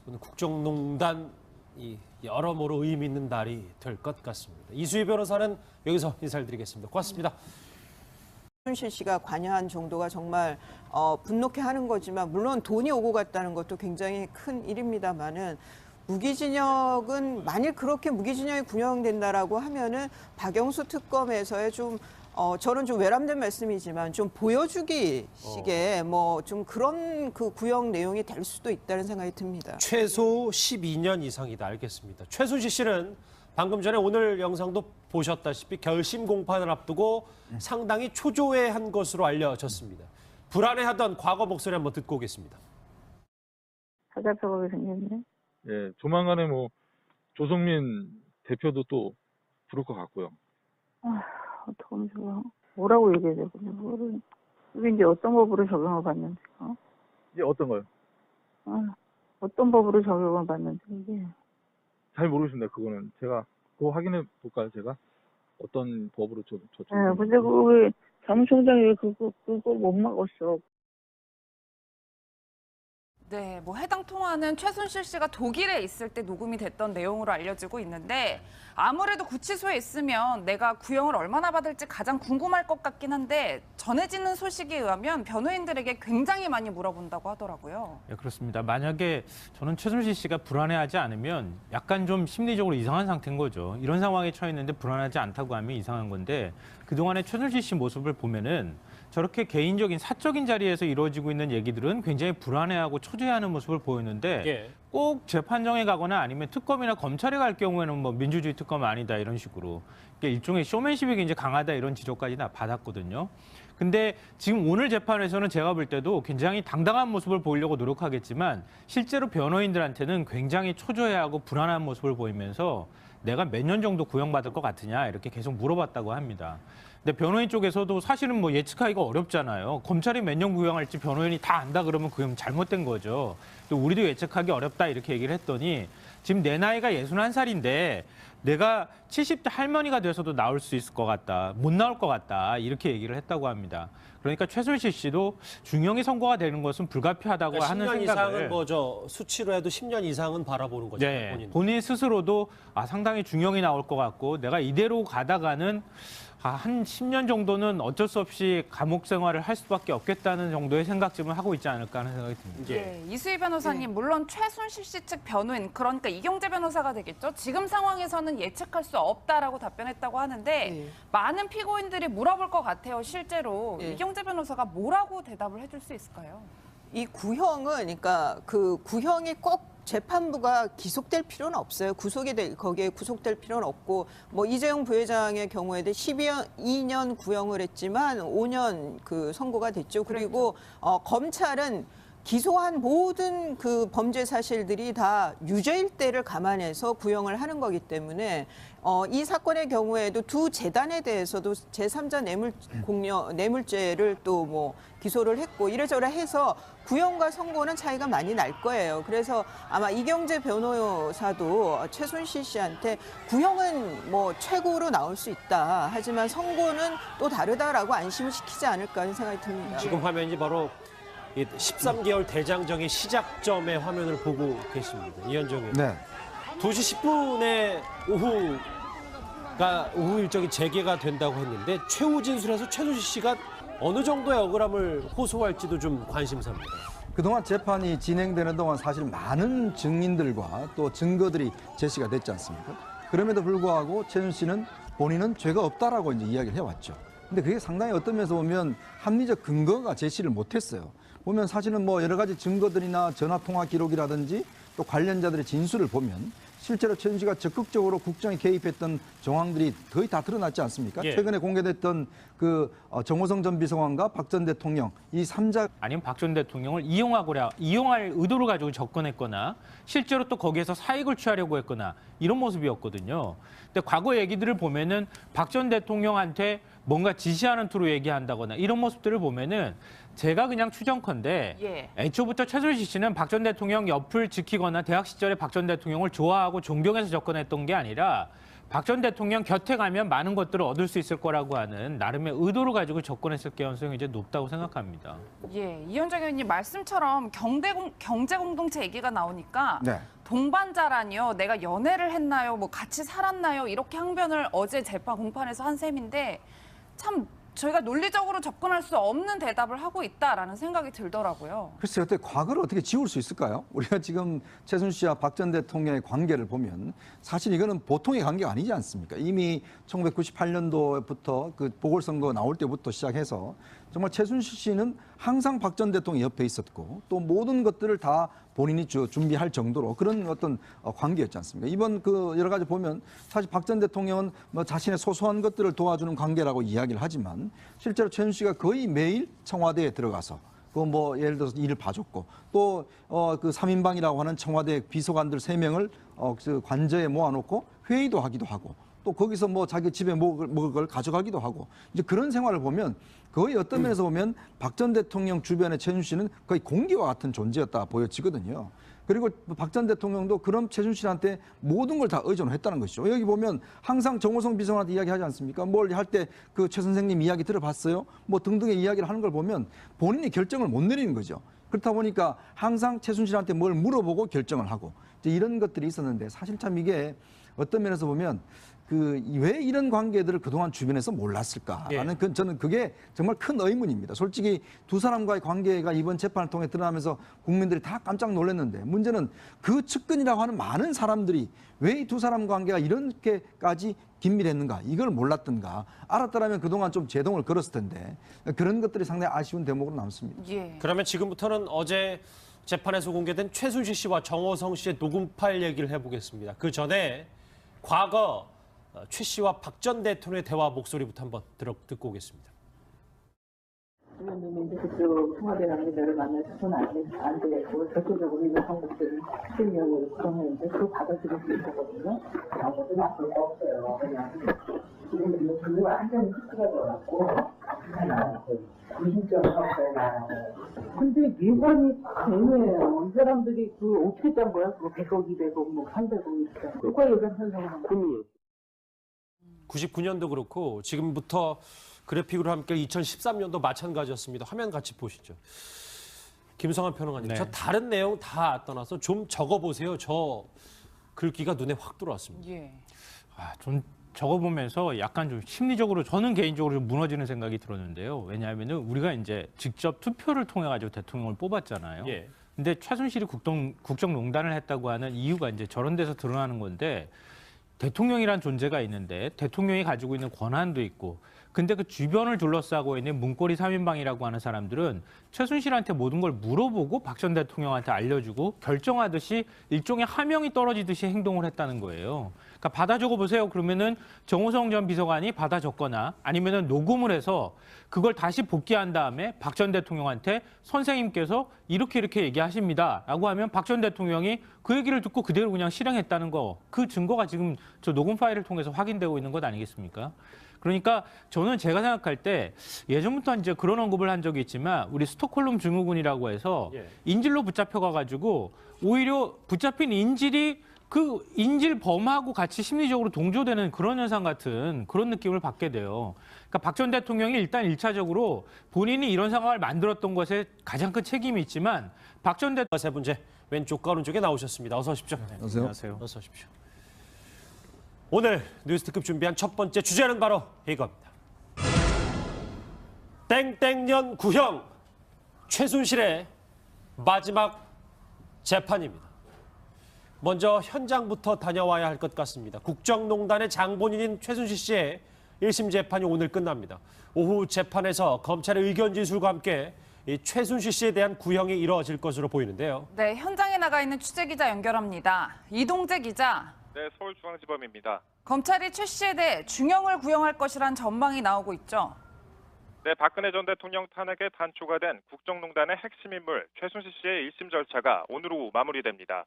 A: 오늘 국정농단 여러모로 의미 있는 날이 될 것 같습니다. 이수희 변호사는 여기서 인사를 드리겠습니다. 고맙습니다.
E: 최순실 씨가 관여한 정도가 정말 분노케 하는 거지만 물론 돈이 오고 갔다는 것도 굉장히 큰 일입니다만은 무기징역은 만일 그렇게 무기징역이 구형된다라고 하면은 박영수 특검에서의 좀 저는 좀 외람된 말씀이지만 좀 보여주기 식의 뭐 좀 그런 그 구형 내용이 될 수도 있다는 생각이 듭니다.
A: 최소 12년 이상이다. 알겠습니다. 최순실 씨는 방금 전에 오늘 영상도 보셨다시피 결심 공판을 앞두고 상당히 초조해한 것으로 알려졌습니다. 불안해하던 과거 목소리 한번 듣고 오겠습니다.
F: 찾아펴보게 생겼네.
G: 예, 조만간에 뭐 조성민 대표도 또 부를 것 같고요.
F: 어떡하면 좋아. 뭐라고 얘기해야 되거든요. 그거를. 이게 이제 어떤 법으로 적용을 받는지.
G: 이게 어떤 거요?
F: 어떤 법으로 적용을 받는지 이게.
G: 잘 모르겠습니다. 그거는 제가 그거 확인해 볼까요? 제가 어떤 법으로
F: 네, 근데 그 사무총장이 그거 못 막았어.
C: 네, 뭐 해당 통화는 최순실 씨가 독일에 있을 때 녹음이 됐던 내용으로 알려지고 있는데 아무래도 구치소에 있으면 내가 구형을 얼마나 받을지 가장 궁금할 것 같긴 한데 전해지는 소식에 의하면 변호인들에게 굉장히 많이 물어본다고 하더라고요.
H: 네, 그렇습니다. 만약에 저는 최순실 씨가 불안해하지 않으면 약간 좀 심리적으로 이상한 상태인 거죠. 이런 상황에 처해 있는데 불안하지 않다고 하면 이상한 건데 그동안의 최순실 씨 모습을 보면은 저렇게 개인적인 사적인 자리에서 이루어지고 있는 얘기들은 굉장히 불안해하고 초조해하는 모습을 보이는데 꼭 재판정에 가거나 아니면 특검이나 검찰에 갈 경우에는 뭐 민주주의 특검 아니다 이런 식으로 일종의 쇼맨십이 이제 강하다 이런 지적까지 다 받았거든요. 근데 지금 오늘 재판에서는 제가 볼 때도 굉장히 당당한 모습을 보이려고 노력하겠지만 실제로 변호인들한테는 굉장히 초조해하고 불안한 모습을 보이면서 내가 몇 년 정도 구형받을 것 같으냐 이렇게 계속 물어봤다고 합니다. 근데 변호인 쪽에서도 사실은 뭐 예측하기가 어렵잖아요. 검찰이 몇 년 구형할지 변호인이 다 안다 그러면 그건 잘못된 거죠. 또 우리도 예측하기 어렵다 이렇게 얘기를 했더니 지금 내 나이가 61살인데 내가 70대 할머니가 돼서도 나올 수 있을 것 같다. 못 나올 것 같다. 이렇게 얘기를 했다고 합니다. 그러니까 최순실 씨도 중형이 선고가 되는 것은 불가피하다고
A: 그러니까
H: 하는
A: 10년
H: 생각을.
A: 이상은 뭐 수치로 해도 10년 이상은 바라보는 거죠.
H: 네, 본인 스스로도 상당히 중형이 나올 것 같고 내가 이대로 가다가는 한 10년 정도는 어쩔 수 없이 감옥 생활을 할 수밖에 없겠다는 정도의 생각쯤을 하고 있지 않을까 하는 생각이 듭니다.
C: 네, 이수희 변호사님, 물론 최순실 씨 측 변호인, 그러니까 이경재 변호사가 되겠죠. 지금 상황에서는 예측할 수 없다라고 답변했다고 하는데 많은 피고인들이 물어볼 것 같아요. 실제로 이경재 변호사가 뭐라고 대답을 해줄 수 있을까요?
E: 이 구형은 그러니까 그 구형이 꼭 재판부가 기속될 필요는 없어요. 거기에 구속될 필요는 없고 뭐 이재용 부회장의 경우에도 12년 구형을 했지만 5년 그 선고가 됐죠. 그리고 검찰은 기소한 모든 그 범죄 사실들이 다 유죄일 때를 감안해서 구형을 하는 거기 때문에 이 사건의 경우에도 두 재단에 대해서도 제3자 뇌물죄를 또 뭐 기소를 했고 이래저래 해서 구형과 선고는 차이가 많이 날 거예요. 그래서 아마 이경재 변호사도 최순실 씨한테 구형은 뭐 최고로 나올 수 있다. 하지만 선고는 또 다르다라고 안심을 시키지 않을까 하는 생각이 듭니다.
A: 지금 화면이 바로 13개월 대장정의 시작점의 화면을 보고 계십니다. 이현정 의원.
B: 네.
A: 2시 10분에 오후 일정이 재개가 된다고 했는데 최후 진술에서 최순실 씨가 어느 정도의 억울함을 호소할지도 좀 관심사입니다.
B: 그동안 재판이 진행되는 동안 사실 많은 증인들과 또 증거들이 제시가 됐지 않습니까? 그럼에도 불구하고 최순실 씨는 본인은 죄가 없다라고 이제 이야기를 해왔죠. 근데 그게 상당히 어떤 면에서 보면 합리적 근거가 제시를 못했어요. 보면 사실은 뭐 여러 가지 증거들이나 전화 통화 기록이라든지 또 관련자들의 진술을 보면 실제로 최순실가 적극적으로 국정에 개입했던 정황들이 거의 다 드러났지 않습니까?
A: 예.
B: 최근에 공개됐던 그 정호성 전 비서관과 박 전 대통령 이 3자
H: 아니면 박 전 대통령을 이용할 의도를 가지고 접근했거나 실제로 또 거기에서 사익을 취하려고 했거나 이런 모습이었거든요. 근데 과거 얘기들을 보면은 박 전 대통령한테 뭔가 지시하는 투로 얘기한다거나 이런 모습들을 보면은 제가 그냥 추정컨대
C: 예.
H: 애초부터 최순실 씨는 박 전 대통령 옆을 지키거나 대학 시절에 박 전 대통령을 좋아하고 존경해서 접근했던 게 아니라 박 전 대통령 곁에 가면 많은 것들을 얻을 수 있을 거라고 하는 나름의 의도를 가지고 접근했을 가능성이 이제 높다고 생각합니다.
C: 예, 이현정 의원님 말씀처럼 경제 공동체 얘기가 나오니까
B: 네.
C: 동반자라니요. 내가 연애를 했나요? 뭐 같이 살았나요? 이렇게 항변을 어제 재판 공판에서 한 셈인데 참 저희가 논리적으로 접근할 수 없는 대답을 하고 있다라는 생각이 들더라고요.
B: 글쎄요, 어떻게 과거를 어떻게 지울 수 있을까요? 우리가 지금 최순실 씨와 박 전 대통령의 관계를 보면 사실 이거는 보통의 관계가 아니지 않습니까? 이미 1998년도부터 그 보궐선거 나올 때부터 시작해서 정말 최순실 씨는 항상 박 전 대통령 옆에 있었고 또 모든 것들을 다 본인이 준비할 정도로 그런 어떤 관계였지 않습니까? 이번 그 여러 가지 보면 사실 박 전 대통령은 뭐 자신의 소소한 것들을 도와주는 관계라고 이야기를 하지만 실제로 최순실 씨가 거의 매일 청와대에 들어가서 그 뭐 예를 들어서 일을 봐줬고 또 그 3인방이라고 하는 청와대 비서관들 3명을 그 관저에 모아놓고 회의도 하기도 하고 또 거기서 뭐 자기 집에 먹을 걸 가져가기도 하고 이제 그런 생활을 보면 거의 어떤 면에서 보면 박 전 대통령 주변의 최순실 씨는 거의 공기와 같은 존재였다 보여지거든요. 그리고 박 전 대통령도 그런 최순실한테 모든 걸 다 의존했다는 것이죠. 여기 보면 항상 정호성 비서관한테 이야기하지 않습니까? 뭘 할 때 그 최 선생님 이야기 들어봤어요? 뭐 등등의 이야기를 하는 걸 보면 본인이 결정을 못 내리는 거죠. 그렇다 보니까 항상 최순실한테 뭘 물어보고 결정을 하고 이제 이런 것들이 있었는데 사실 참 이게 어떤 면에서 보면 그 왜 이런 관계들을 그동안 주변에서 몰랐을까라는 저는 그게 정말 큰 의문입니다. 솔직히 두 사람과의 관계가 이번 재판을 통해 드러나면서 국민들이 다 깜짝 놀랐는데 문제는 그 측근이라고 하는 많은 사람들이 왜 이 두 사람 관계가 이렇게까지 긴밀했는가 이걸 몰랐던가 알았더라면 그동안 좀 제동을 걸었을 텐데 그런 것들이 상당히 아쉬운 대목으로 남습니다.
C: 예.
A: 그러면 지금부터는 어제 재판에서 공개된 최순실 씨와 정호성 씨의 녹음 파일 얘기를 해보겠습니다. 그 전에 과거 최 씨와 박 전 대통령의 대화 목소리부터 한번 듣고 오겠습니다.
F: 의원님이 이제 그쪽 청와대 관계자를 만나서는 안 되겠고 절대적으로 이런 방법들을 실명으로 구성했는데 그거 받아들일 수 있었거든요. 아무도 나쁠 거 없어요. 그냥 지금 그거 완전히 히트가 되어갖고 무신점은 없어요. 근데 미관이 애매해요. 이 사람들이 그 어떻게 짠 거야? 그거 100억, 200억, 뭐 300억 이렇게. 그거 얘기한 현상은 고민이에요.
A: 99년도 그렇고 지금부터 그래픽으로 함께 2013년도 마찬가지였습니다. 화면 같이 보시죠. 김성환 평론가님,
H: 네.
A: 저 다른 내용 다 떠나서 좀 적어보세요. 저 글귀가 눈에 확 들어왔습니다.
C: 예.
H: 좀 적어보면서 약간 좀 심리적으로 저는 개인적으로 좀 무너지는 생각이 들었는데요. 왜냐하면은 우리가 이제 직접 투표를 통해 가지고 대통령을 뽑았잖아요.
A: 예.
H: 근데 최순실이 국정농단을 했다고 하는 이유가 이제 저런 데서 드러나는 건데 대통령이란 존재가 있는데 대통령이 가지고 있는 권한도 있고 근데 그 주변을 둘러싸고 있는 문고리 3인방이라고 하는 사람들은 최순실한테 모든 걸 물어보고 박 전 대통령한테 알려주고 결정하듯이 일종의 하명이 떨어지듯이 행동을 했다는 거예요. 그러니까 받아 적어보세요. 그러면은 정호성 전 비서관이 받아 적거나 아니면은 녹음을 해서 그걸 다시 복귀한 다음에 박 전 대통령한테 선생님께서 이렇게 얘기하십니다라고 하면 박 전 대통령이 그 얘기를 듣고 그대로 그냥 실행했다는 거. 그 증거가 지금 저 녹음 파일을 통해서 확인되고 있는 것 아니겠습니까? 그러니까 저는 제가 생각할 때 예전부터 이제 그런 언급을 한 적이 있지만 우리 스톡홀름 증후군이라고 해서 인질로 붙잡혀가지고 오히려 붙잡힌 인질이 그 인질범하고 같이 심리적으로 동조되는 그런 현상 같은 그런 느낌을 받게 돼요. 그러니까 박 전 대통령이 일단 1차적으로 본인이 이런 상황을 만들었던 것에 가장 큰 책임이 있지만 박 전 대통령
A: 세 분째 왼쪽과 오른쪽에 나오셨습니다. 어서 오십시오.
B: 안녕하세요.
A: 어서 오십시오. 오늘 뉴스특급 준비한 첫 번째 주제는 바로 이겁니다. 땡땡년 구형 최순실의 마지막 재판입니다. 먼저 현장부터 다녀와야 할 것 같습니다. 국정농단의 장본인인 최순실 씨의 1심 재판이 오늘 끝납니다. 오후 재판에서 검찰의 의견 진술과 함께 이 최순실 씨에 대한 구형이 이루어질 것으로 보이는데요.
C: 네, 현장에 현장에 나가 있는 취재기자 연결합니다. 이동재 기자.
D: 네, 서울중앙지검입니다.
C: 검찰이 최 씨에 대해 중형을 구형할 것이란 전망이 나오고 있죠.
D: 네, 박근혜 전 대통령 탄핵에 단초가 된 국정농단의 핵심 인물 최순실 씨의 1심 절차가 오늘 오후 마무리됩니다.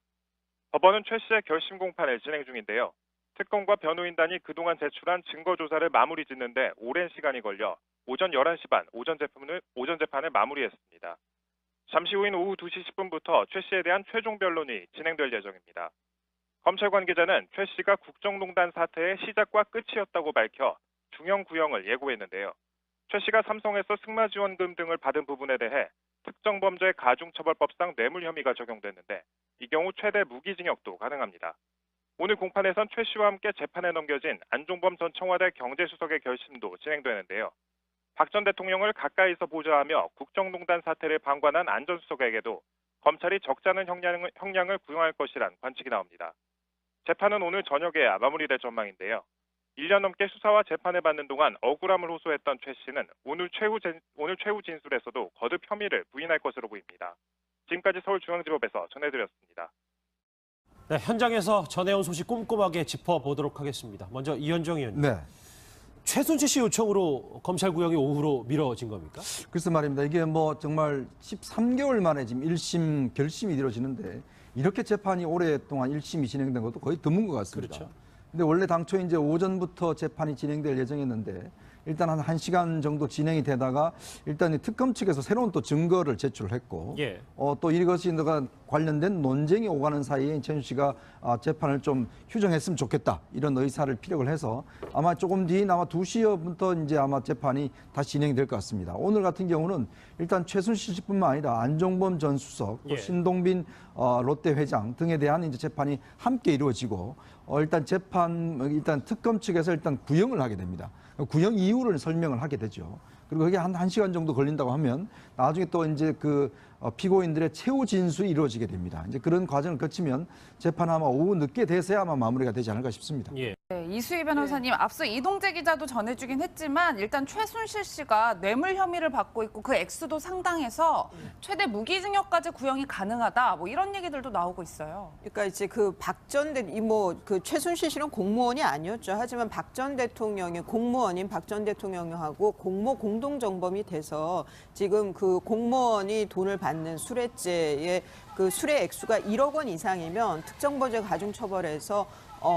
D: 법원은 최 씨의 결심 공판을 진행 중인데요. 특검과 변호인단이 그동안 제출한 증거 조사를 마무리 짓는데 오랜 시간이 걸려 오전 11시 반 오전 재판을 마무리했습니다. 잠시 후인 오후 2시 10분부터 최 씨에 대한 최종 변론이 진행될 예정입니다. 검찰 관계자는 최 씨가 국정농단 사태의 시작과 끝이었다고 밝혀 중형 구형을 예고했는데요. 최 씨가 삼성에서 승마지원금 등을 받은 부분에 대해 특정범죄 가중처벌법상 뇌물 혐의가 적용됐는데 이 경우 최대 무기징역도 가능합니다. 오늘 공판에선 최 씨와 함께 재판에 넘겨진 안종범 전 청와대 경제수석의 결심도 진행되는데요. 박 전 대통령을 가까이서 보좌하며 국정농단 사태를 방관한 안 전 수석에게도 검찰이 적지 않은 형량을 구형할 것이란 관측이 나옵니다. 재판은 오늘 저녁에야 마무리될 전망인데요. 1년 넘게 수사와 재판을 받는 동안 억울함을 호소했던 최 씨는 오늘 최후 진술에서도 거듭 혐의를 부인할 것으로 보입니다. 지금까지 서울중앙지법에서 전해드렸습니다.
A: 네, 현장에서 전해온 소식 꼼꼼하게 짚어보도록 하겠습니다. 먼저 이현정 의원님.
B: 네.
A: 최순실 씨 요청으로 검찰 구형이 오후로 미뤄진 겁니까?
B: 그래서 말입니다. 이게 뭐 정말 13개월 만에 지금 1심 결심이 이루어지는데 이렇게 재판이 오랫동안 1심이 진행된 것도 거의 드문 것 같습니다.
A: 그렇죠.
B: 근데 원래 당초 이제 오전부터 재판이 진행될 예정이었는데 일단 한 1시간 정도 진행이 되다가 일단 이 특검 측에서 새로운 또 증거를 제출했고
A: 예.
B: 또 이것이 관련된 논쟁이 오가는 사이에 최순실 씨가 재판을 좀 휴정했으면 좋겠다 이런 의사를 피력을 해서 아마 조금 뒤인 아마 2시부터 이제 아마 재판이 다시 진행이 될 것 같습니다. 오늘 같은 경우는 일단 최순실 씨뿐만 아니라 안종범 전 수석, 또
A: 예.
B: 신동빈 롯데 회장 등에 대한 이제 재판이 함께 이루어지고 일단 일단 특검 측에서 일단 구형을 하게 됩니다. 구형 이유를 설명을 하게 되죠. 그리고 그게 한 1시간 정도 걸린다고 하면 나중에 또 이제 피고인들의 최후 진술이 이루어지게 됩니다. 이제 그런 과정을 거치면 재판 아마 오후 늦게 돼서야 아마 마무리가 되지 않을까 싶습니다.
A: 예.
C: 네, 이수희 변호사님, 앞서 이동재 기자도 전해주긴 했지만 일단 최순실 씨가 뇌물 혐의를 받고 있고 그 액수도 상당해서 최대 무기징역까지 구형이 가능하다. 뭐 이런 얘기들도 나오고 있어요.
E: 그러니까 이제 그 최순실 씨는 공무원이 아니었죠. 하지만 박 전 대통령의 공무원인 박 전 대통령하고 공모 공동 정범이 돼서 지금 그 공무원이 돈을 받는 수뢰죄의 그 수뢰 액수가 1억 원 이상이면 특정범죄 가중처벌에서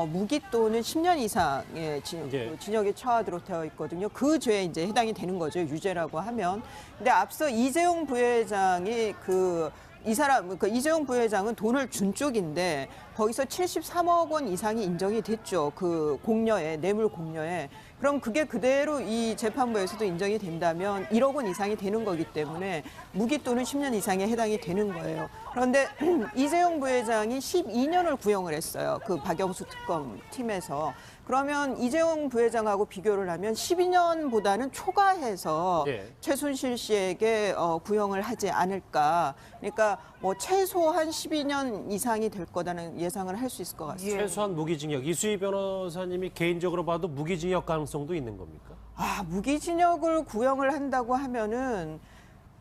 E: 무기 또는 10년 이상의 징역에 처하도록 되어 있거든요. 그 죄에 이제 해당이 되는 거죠. 유죄라고 하면. 근데 앞서 이재용 부회장이 이재용 부회장은 돈을 준 쪽인데 거기서 73억 원 이상이 인정이 됐죠. 그 뇌물 공여에. 그럼 그게 그대로 이 재판부에서도 인정이 된다면 1억 원 이상이 되는 거기 때문에 무기 또는 10년 이상에 해당이 되는 거예요. 그런데 이재용 부회장이 12년을 구형을 했어요. 그 박영수 특검 팀에서. 그러면 이재용 부회장하고 비교를 하면 12년보다는 초과해서 최순실 씨에게 구형을 하지 않을까. 그러니까 뭐 최소한 12년 이상이 될 거다는 예상을 할 수 있을 것 같습니다.
A: 최소한 무기징역. 이수희 변호사님이 개인적으로 봐도 무기징역 가능성도 있는 겁니까?
B: 무기징역을 구형을 한다고 하면은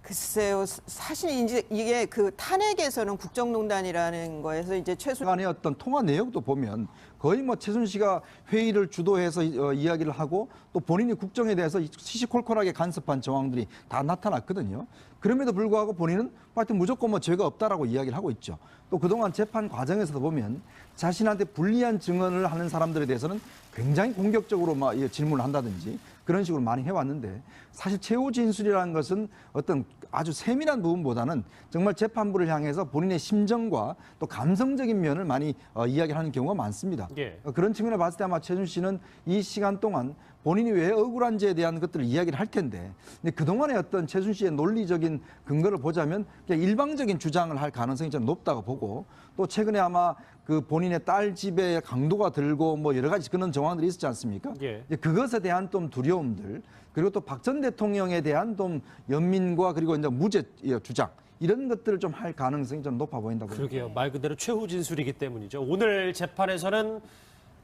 B: 글쎄요, 사실 이제 이게 그 탄핵에서는 국정농단이라는 거에서 이제 간의 어떤 통화 내역도 보면 거의 뭐 최순실 씨가 회의를 주도해서 이야기를 하고 또 본인이 국정에 대해서 시시콜콜하게 간섭한 정황들이 다 나타났거든요. 그럼에도 불구하고 본인은 하여튼 무조건 뭐 죄가 없다라고 이야기를 하고 있죠. 또 그동안 재판 과정에서도 보면 자신한테 불리한 증언을 하는 사람들에 대해서는 굉장히 공격적으로 막 질문을 한다든지 그런 식으로 많이 해왔는데 사실 최후 진술이라는 것은 어떤 아주 세밀한 부분보다는 정말 재판부를 향해서 본인의 심정과 또 감성적인 면을 많이 이야기를 하는 경우가 많습니다. 그런 측면에 봤을 때 아마 최순실 씨는 이 시간 동안 본인이 왜 억울한지에 대한 것들을 이야기를 할 텐데 근데 그동안의 어떤 최순실 씨의 논리적인 근거를 보자면 그냥 일방적인 주장을 할 가능성이 좀 높다고 보고 또 최근에 아마 그 본인의 딸 집에 강도가 들고 뭐 여러 가지 그런 정황들이 있었지 않습니까? 그것에 대한 좀 두려움들 그리고 또 박 전 대통령에 대한 좀 연민과 그리고 이제 무죄 주장 이런 것들을 좀 할 가능성이 좀 높아 보인다고.
A: 그러게요. 말 그대로 최후 진술이기 때문이죠. 오늘 재판에서는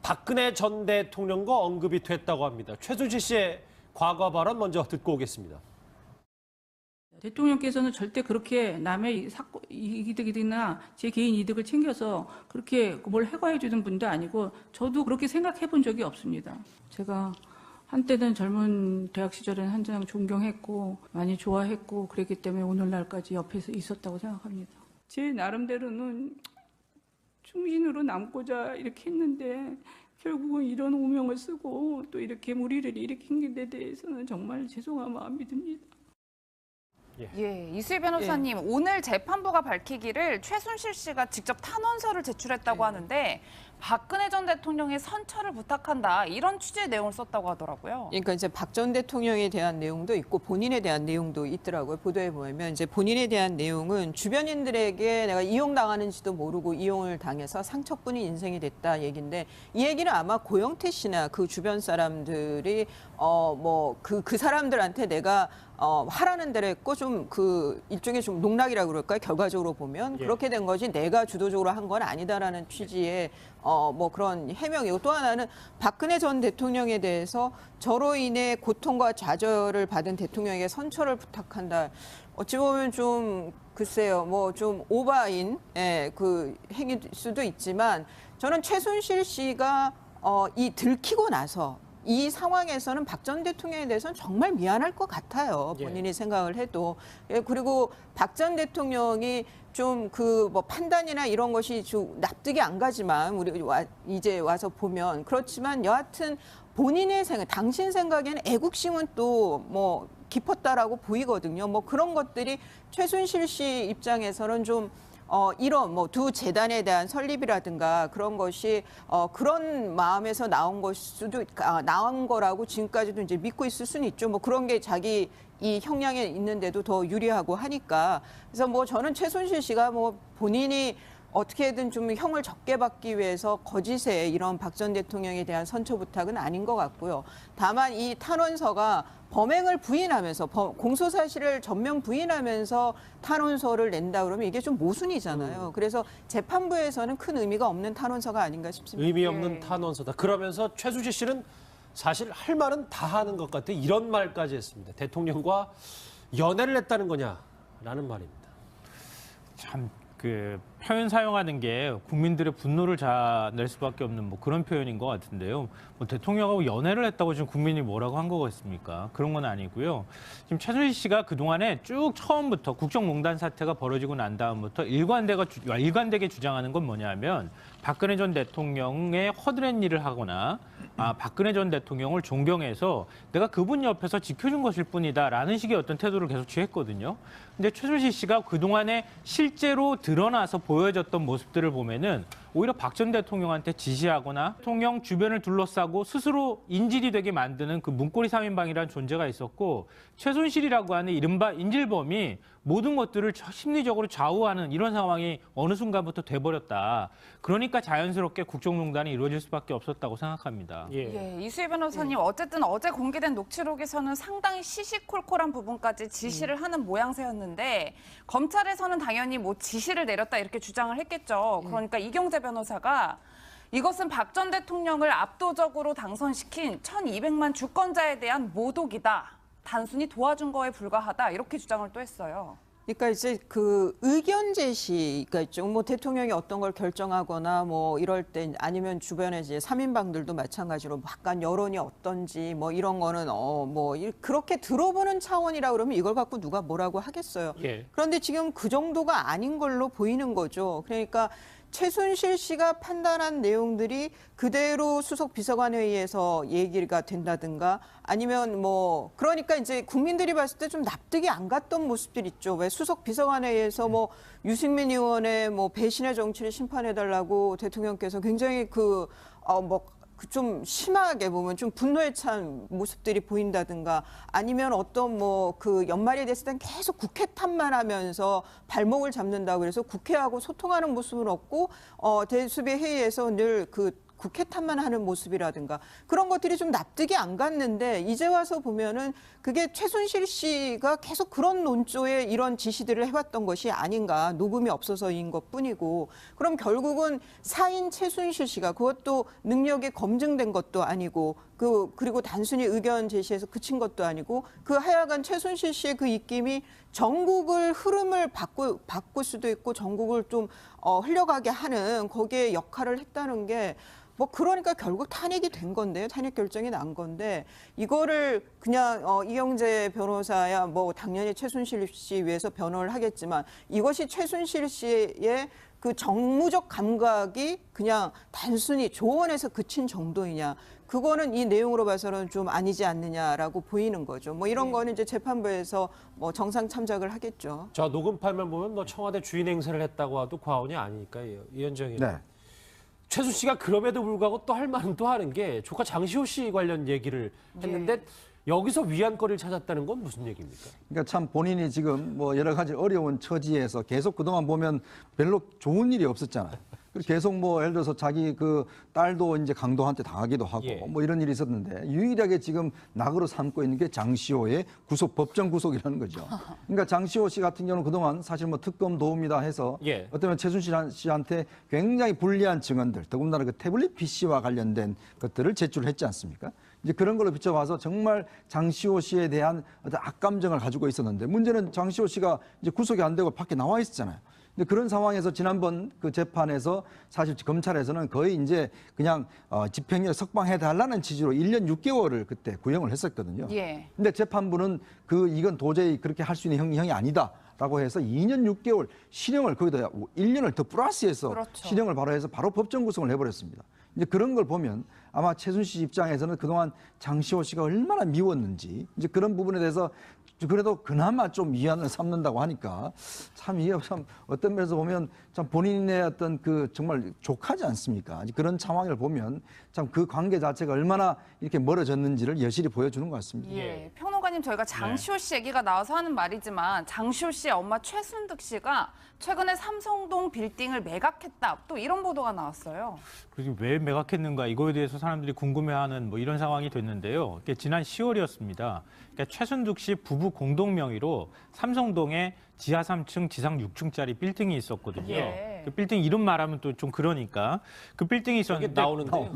A: 박근혜 전 대통령과 언급이 됐다고 합니다. 최순실 씨의 과거 발언 먼저 듣고 오겠습니다.
I: 대통령께서는 절대 그렇게 남의 이득이나 제 개인 이득을 챙겨서 그렇게 뭘 해과해 주는 분도 아니고 저도 그렇게 생각해 본 적이 없습니다. 제가 한때는 젊은 대학 시절에는 한장 존경했고 많이 좋아했고 그랬기 때문에 오늘날까지 옆에서 있었다고 생각합니다. 제 나름대로는 충신으로 남고자 이렇게 했는데 결국은 이런 오명을 쓰고 또 이렇게 무리를 일으킨 데 대해서는 정말 죄송한 마음이 듭니다.
C: 예, 이수희 변호사님, 오늘 재판부가 밝히기를 최순실 씨가 직접 탄원서를 제출했다고 하는데 박근혜 전 대통령의 선처를 부탁한다 이런 취지의 내용을 썼다고 하더라고요.
E: 그러니까 이제 박 전 대통령에 대한 내용도 있고 본인에 대한 내용도 있더라고요. 보도에 보면 이제 본인에 대한 내용은 주변인들에게 내가 이용당하는지도 모르고 이용을 당해서 상처뿐인 인생이 됐다 얘기인데 이 얘기는 아마 고영태 씨나 그 주변 사람들이 그 사람들한테 내가 하라는 대로 했고 좀 그 일종의 좀 농락이라고 그럴까요? 결과적으로 보면 그렇게 된 거지 내가 주도적으로 한 건 아니다라는 취지의 그런 해명이고 또 하나는 박근혜 전 대통령에 대해서 저로 인해 고통과 좌절을 받은 대통령에게 선처를 부탁한다. 어찌 보면 좀 글쎄요, 좀 오바인 그 행위일 수도 있지만 저는 최순실 씨가 이 들키고 나서 이 상황에서는 박 전 대통령에 대해서는 정말 미안할 것 같아요. 본인이 생각을 해도. 그리고 박 전 대통령이 좀 판단이나 이런 것이 좀 납득이 안 가지만 우리 이제 와서 보면 그렇지만 여하튼 본인의 생각, 당신 생각에는 애국심은 또 깊었다라고 보이거든요. 그런 것들이 최순실 씨 입장에서는 좀 이런 두 재단에 대한 설립이라든가 그런 것이 그런 마음에서 나온 나온 거라고 지금까지도 이제 믿고 있을 수는 있죠. 그런 게 자기 이 형량에 있는데도 더 유리하고 하니까. 그래서 저는 최순실 씨가 본인이 어떻게든 좀 형을 적게 받기 위해서 거짓에 이런 박 전 대통령에 대한 선처 부탁은 아닌 것 같고요. 다만 이 탄원서가 범행을 부인하면서 공소 사실을 전면 부인하면서 탄원서를 낸다 그러면 이게 좀 모순이잖아요. 그래서 재판부에서는 큰 의미가 없는 탄원서가 아닌가 싶습니다.
A: 의미 없는 탄원서다. 그러면서 최순실 씨는 사실 할 말은 다 하는 것 같아. 이런 말까지 했습니다. 대통령과 연애를 했다는 거냐라는 말입니다.
H: 참 그 표현 사용하는 게 국민들의 분노를 자낼 수밖에 없는 그런 표현인 것 같은데요. 대통령하고 연애를 했다고 지금 국민이 뭐라고 한 거겠습니까? 그런 건 아니고요. 지금 최순실 씨가 그동안에 쭉 처음부터 국정농단 사태가 벌어지고 난 다음부터 일관되게 주장하는 건 뭐냐면 박근혜 전 대통령의 허드렛 일을 하거나 박근혜 전 대통령을 존경해서 내가 그분 옆에서 지켜준 것일 뿐이다라는 식의 어떤 태도를 계속 취했거든요. 근데 최순실 씨가 그동안에 실제로 드러나서 보여졌던 모습들을 보면은 오히려 박 전 대통령한테 지시하거나 대통령 주변을 둘러싸고 스스로 인질이 되게 만드는 그 문고리 3인방이라는 존재가 있었고 최순실이라고 하는 이른바 인질범이 모든 것들을 심리적으로 좌우하는 이런 상황이 어느 순간부터 돼버렸다. 그러니까 자연스럽게 국정농단이 이루어질 수밖에 없었다고 생각합니다.
C: 이수희 변호사님, 어쨌든 어제 공개된 녹취록에서는 상당히 시시콜콜한 부분까지 지시를 하는 모양새였는데 검찰에서는 당연히 지시를 내렸다 이렇게 주장을 했겠죠. 그러니까 이경재 변호사가 이것은 박 전 대통령을 압도적으로 당선시킨 1200만 주권자에 대한 모독이다. 단순히 도와준 거에 불과하다. 이렇게 주장을 또 했어요.
E: 그러니까 이제 그 의견 제시가 있죠. 대통령이 어떤 걸 결정하거나 이럴 때 아니면 주변에 이제 3인방들도 마찬가지로 약간 여론이 어떤지 이런 거는 그렇게 들어보는 차원이라 그러면 이걸 갖고 누가 뭐라고 하겠어요. 그런데 지금 그 정도가 아닌 걸로 보이는 거죠. 그러니까 최순실 씨가 판단한 내용들이 그대로 수석 비서관회의에서 얘기가 된다든가 아니면 그러니까 이제 국민들이 봤을 때 좀 납득이 안 갔던 모습들 있죠. 왜 수석 비서관회의에서 유승민 의원의 배신의 정치를 심판해달라고 대통령께서 굉장히 좀 심하게 보면 좀 분노에 찬 모습들이 보인다든가 아니면 어떤 그 연말에 됐을 땐 계속 국회 탓만 하면서 발목을 잡는다고 그래서 국회하고 소통하는 모습은 없고 대수비 회의에서 늘 국회 탓만 하는 모습이라든가 그런 것들이 좀 납득이 안 갔는데 이제 와서 보면은 그게 최순실 씨가 계속 그런 논조에 이런 지시들을 해왔던 것이 아닌가 녹음이 없어서인 것뿐이고 그럼 결국은 사인 최순실 씨가 그것도 능력이 검증된 것도 아니고 그리고 단순히 의견 제시해서 그친 것도 아니고 그 하여간 최순실 씨의 그 입김이 전국을 흐름을 바꿀 수도 있고 전국을 좀 흘려가게 하는 거기에 역할을 했다는 게 뭐 그러니까 결국 탄핵이 된 건데요. 탄핵 결정이 난 건데 이거를 그냥 이경재 변호사야 뭐 당연히 최순실 씨 위해서 변호를 하겠지만 이것이 최순실 씨의 그 정무적 감각이 그냥 단순히 조언에서 그친 정도이냐. 그거는 이 내용으로 봐서는 좀 아니지 않느냐라고 보이는 거죠. 뭐 이런 거는 이제 재판부에서 뭐 정상 참작을 하겠죠.
A: 자, 녹음판만 보면 뭐 청와대 주인 행세를 했다고 해도 과언이 아니니까요. 이현정이.
B: 네.
A: 최순 씨가 그럼에도 불구하고 또 할 말은 또 하는 게 조카 장시호 씨 관련 얘기를 했는데 여기서 위안거리를 찾았다는 건 무슨 얘기입니까?
B: 그러니까 참 본인이 지금 뭐 여러 가지 어려운 처지에서 계속 그동안 보면 별로 좋은 일이 없었잖아요. 그리고 계속 뭐 예를 들어서 자기 그 딸도 이제 강도한테 당하기도 하고
A: 예.
B: 뭐 이런 일이 있었는데 유일하게 지금 낙으로 삼고 있는 게 장시호의 법정 구속이라는 거죠. 그러니까 장시호 씨 같은 경우는 그동안 사실 뭐 특검 도움이다 해서
A: 예.
B: 어쩌면 최순실 씨한테 굉장히 불리한 증언들, 더군다나 그 태블릿 PC와 관련된 것들을 제출했지 않습니까? 이제 그런 걸로 비춰봐서 정말 장시호 씨에 대한 어떤 악감정을 가지고 있었는데 문제는 장시호 씨가 이제 구속이 안 되고 밖에 나와 있었잖아요. 근데 그런 상황에서 지난번 그 재판에서 사실 검찰에서는 거의 이제 그냥 집행유예 석방해달라는 취지로 1년 6개월을 그때 구형을 했었거든요.
C: 예.
B: 근데 재판부는 이건 도저히 그렇게 할 수 있는 형이 아니다. 라고 해서 2년 6개월 실형을 거기다 1년을 더 플러스해서
C: 그렇죠.
B: 실형을 바로 해서 바로 법정 구속을 해버렸습니다. 이제 그런 걸 보면 아마 최순실 씨 입장에서는 그동안 장시호 씨가 얼마나 미웠는지 이제 그런 부분에 대해서 그래도 그나마 좀 위안을 삼는다고 하니까 참 이게 참 어떤 면에서 보면 참 본인의 어떤 그 정말 족하지 않습니까? 그런 상황을 보면 참 그 관계 자체가 얼마나 이렇게 멀어졌는지를 여실히 보여주는 것 같습니다.
C: 예, 평론가님 저희가 장시호 씨 얘기가 나와서 하는 말이지만 장시호 씨의 엄마 최순득 씨가 최근에 삼성동 빌딩을 매각했다. 또 이런 보도가 나왔어요.
H: 그래서 왜 매각했는가 이거에 대해서 사람들이 궁금해하는 뭐 이런 상황이 됐는데요. 지난 10월이었습니다. 그러니까 최순득 씨 부부 공동 명의로 삼성동에 지하 3층, 지상 6층짜리 빌딩이 있었거든요.
C: 예.
H: 그 빌딩 이름 말하면 또 좀 그러니까 그 빌딩이 있었는데
A: 나오는데요.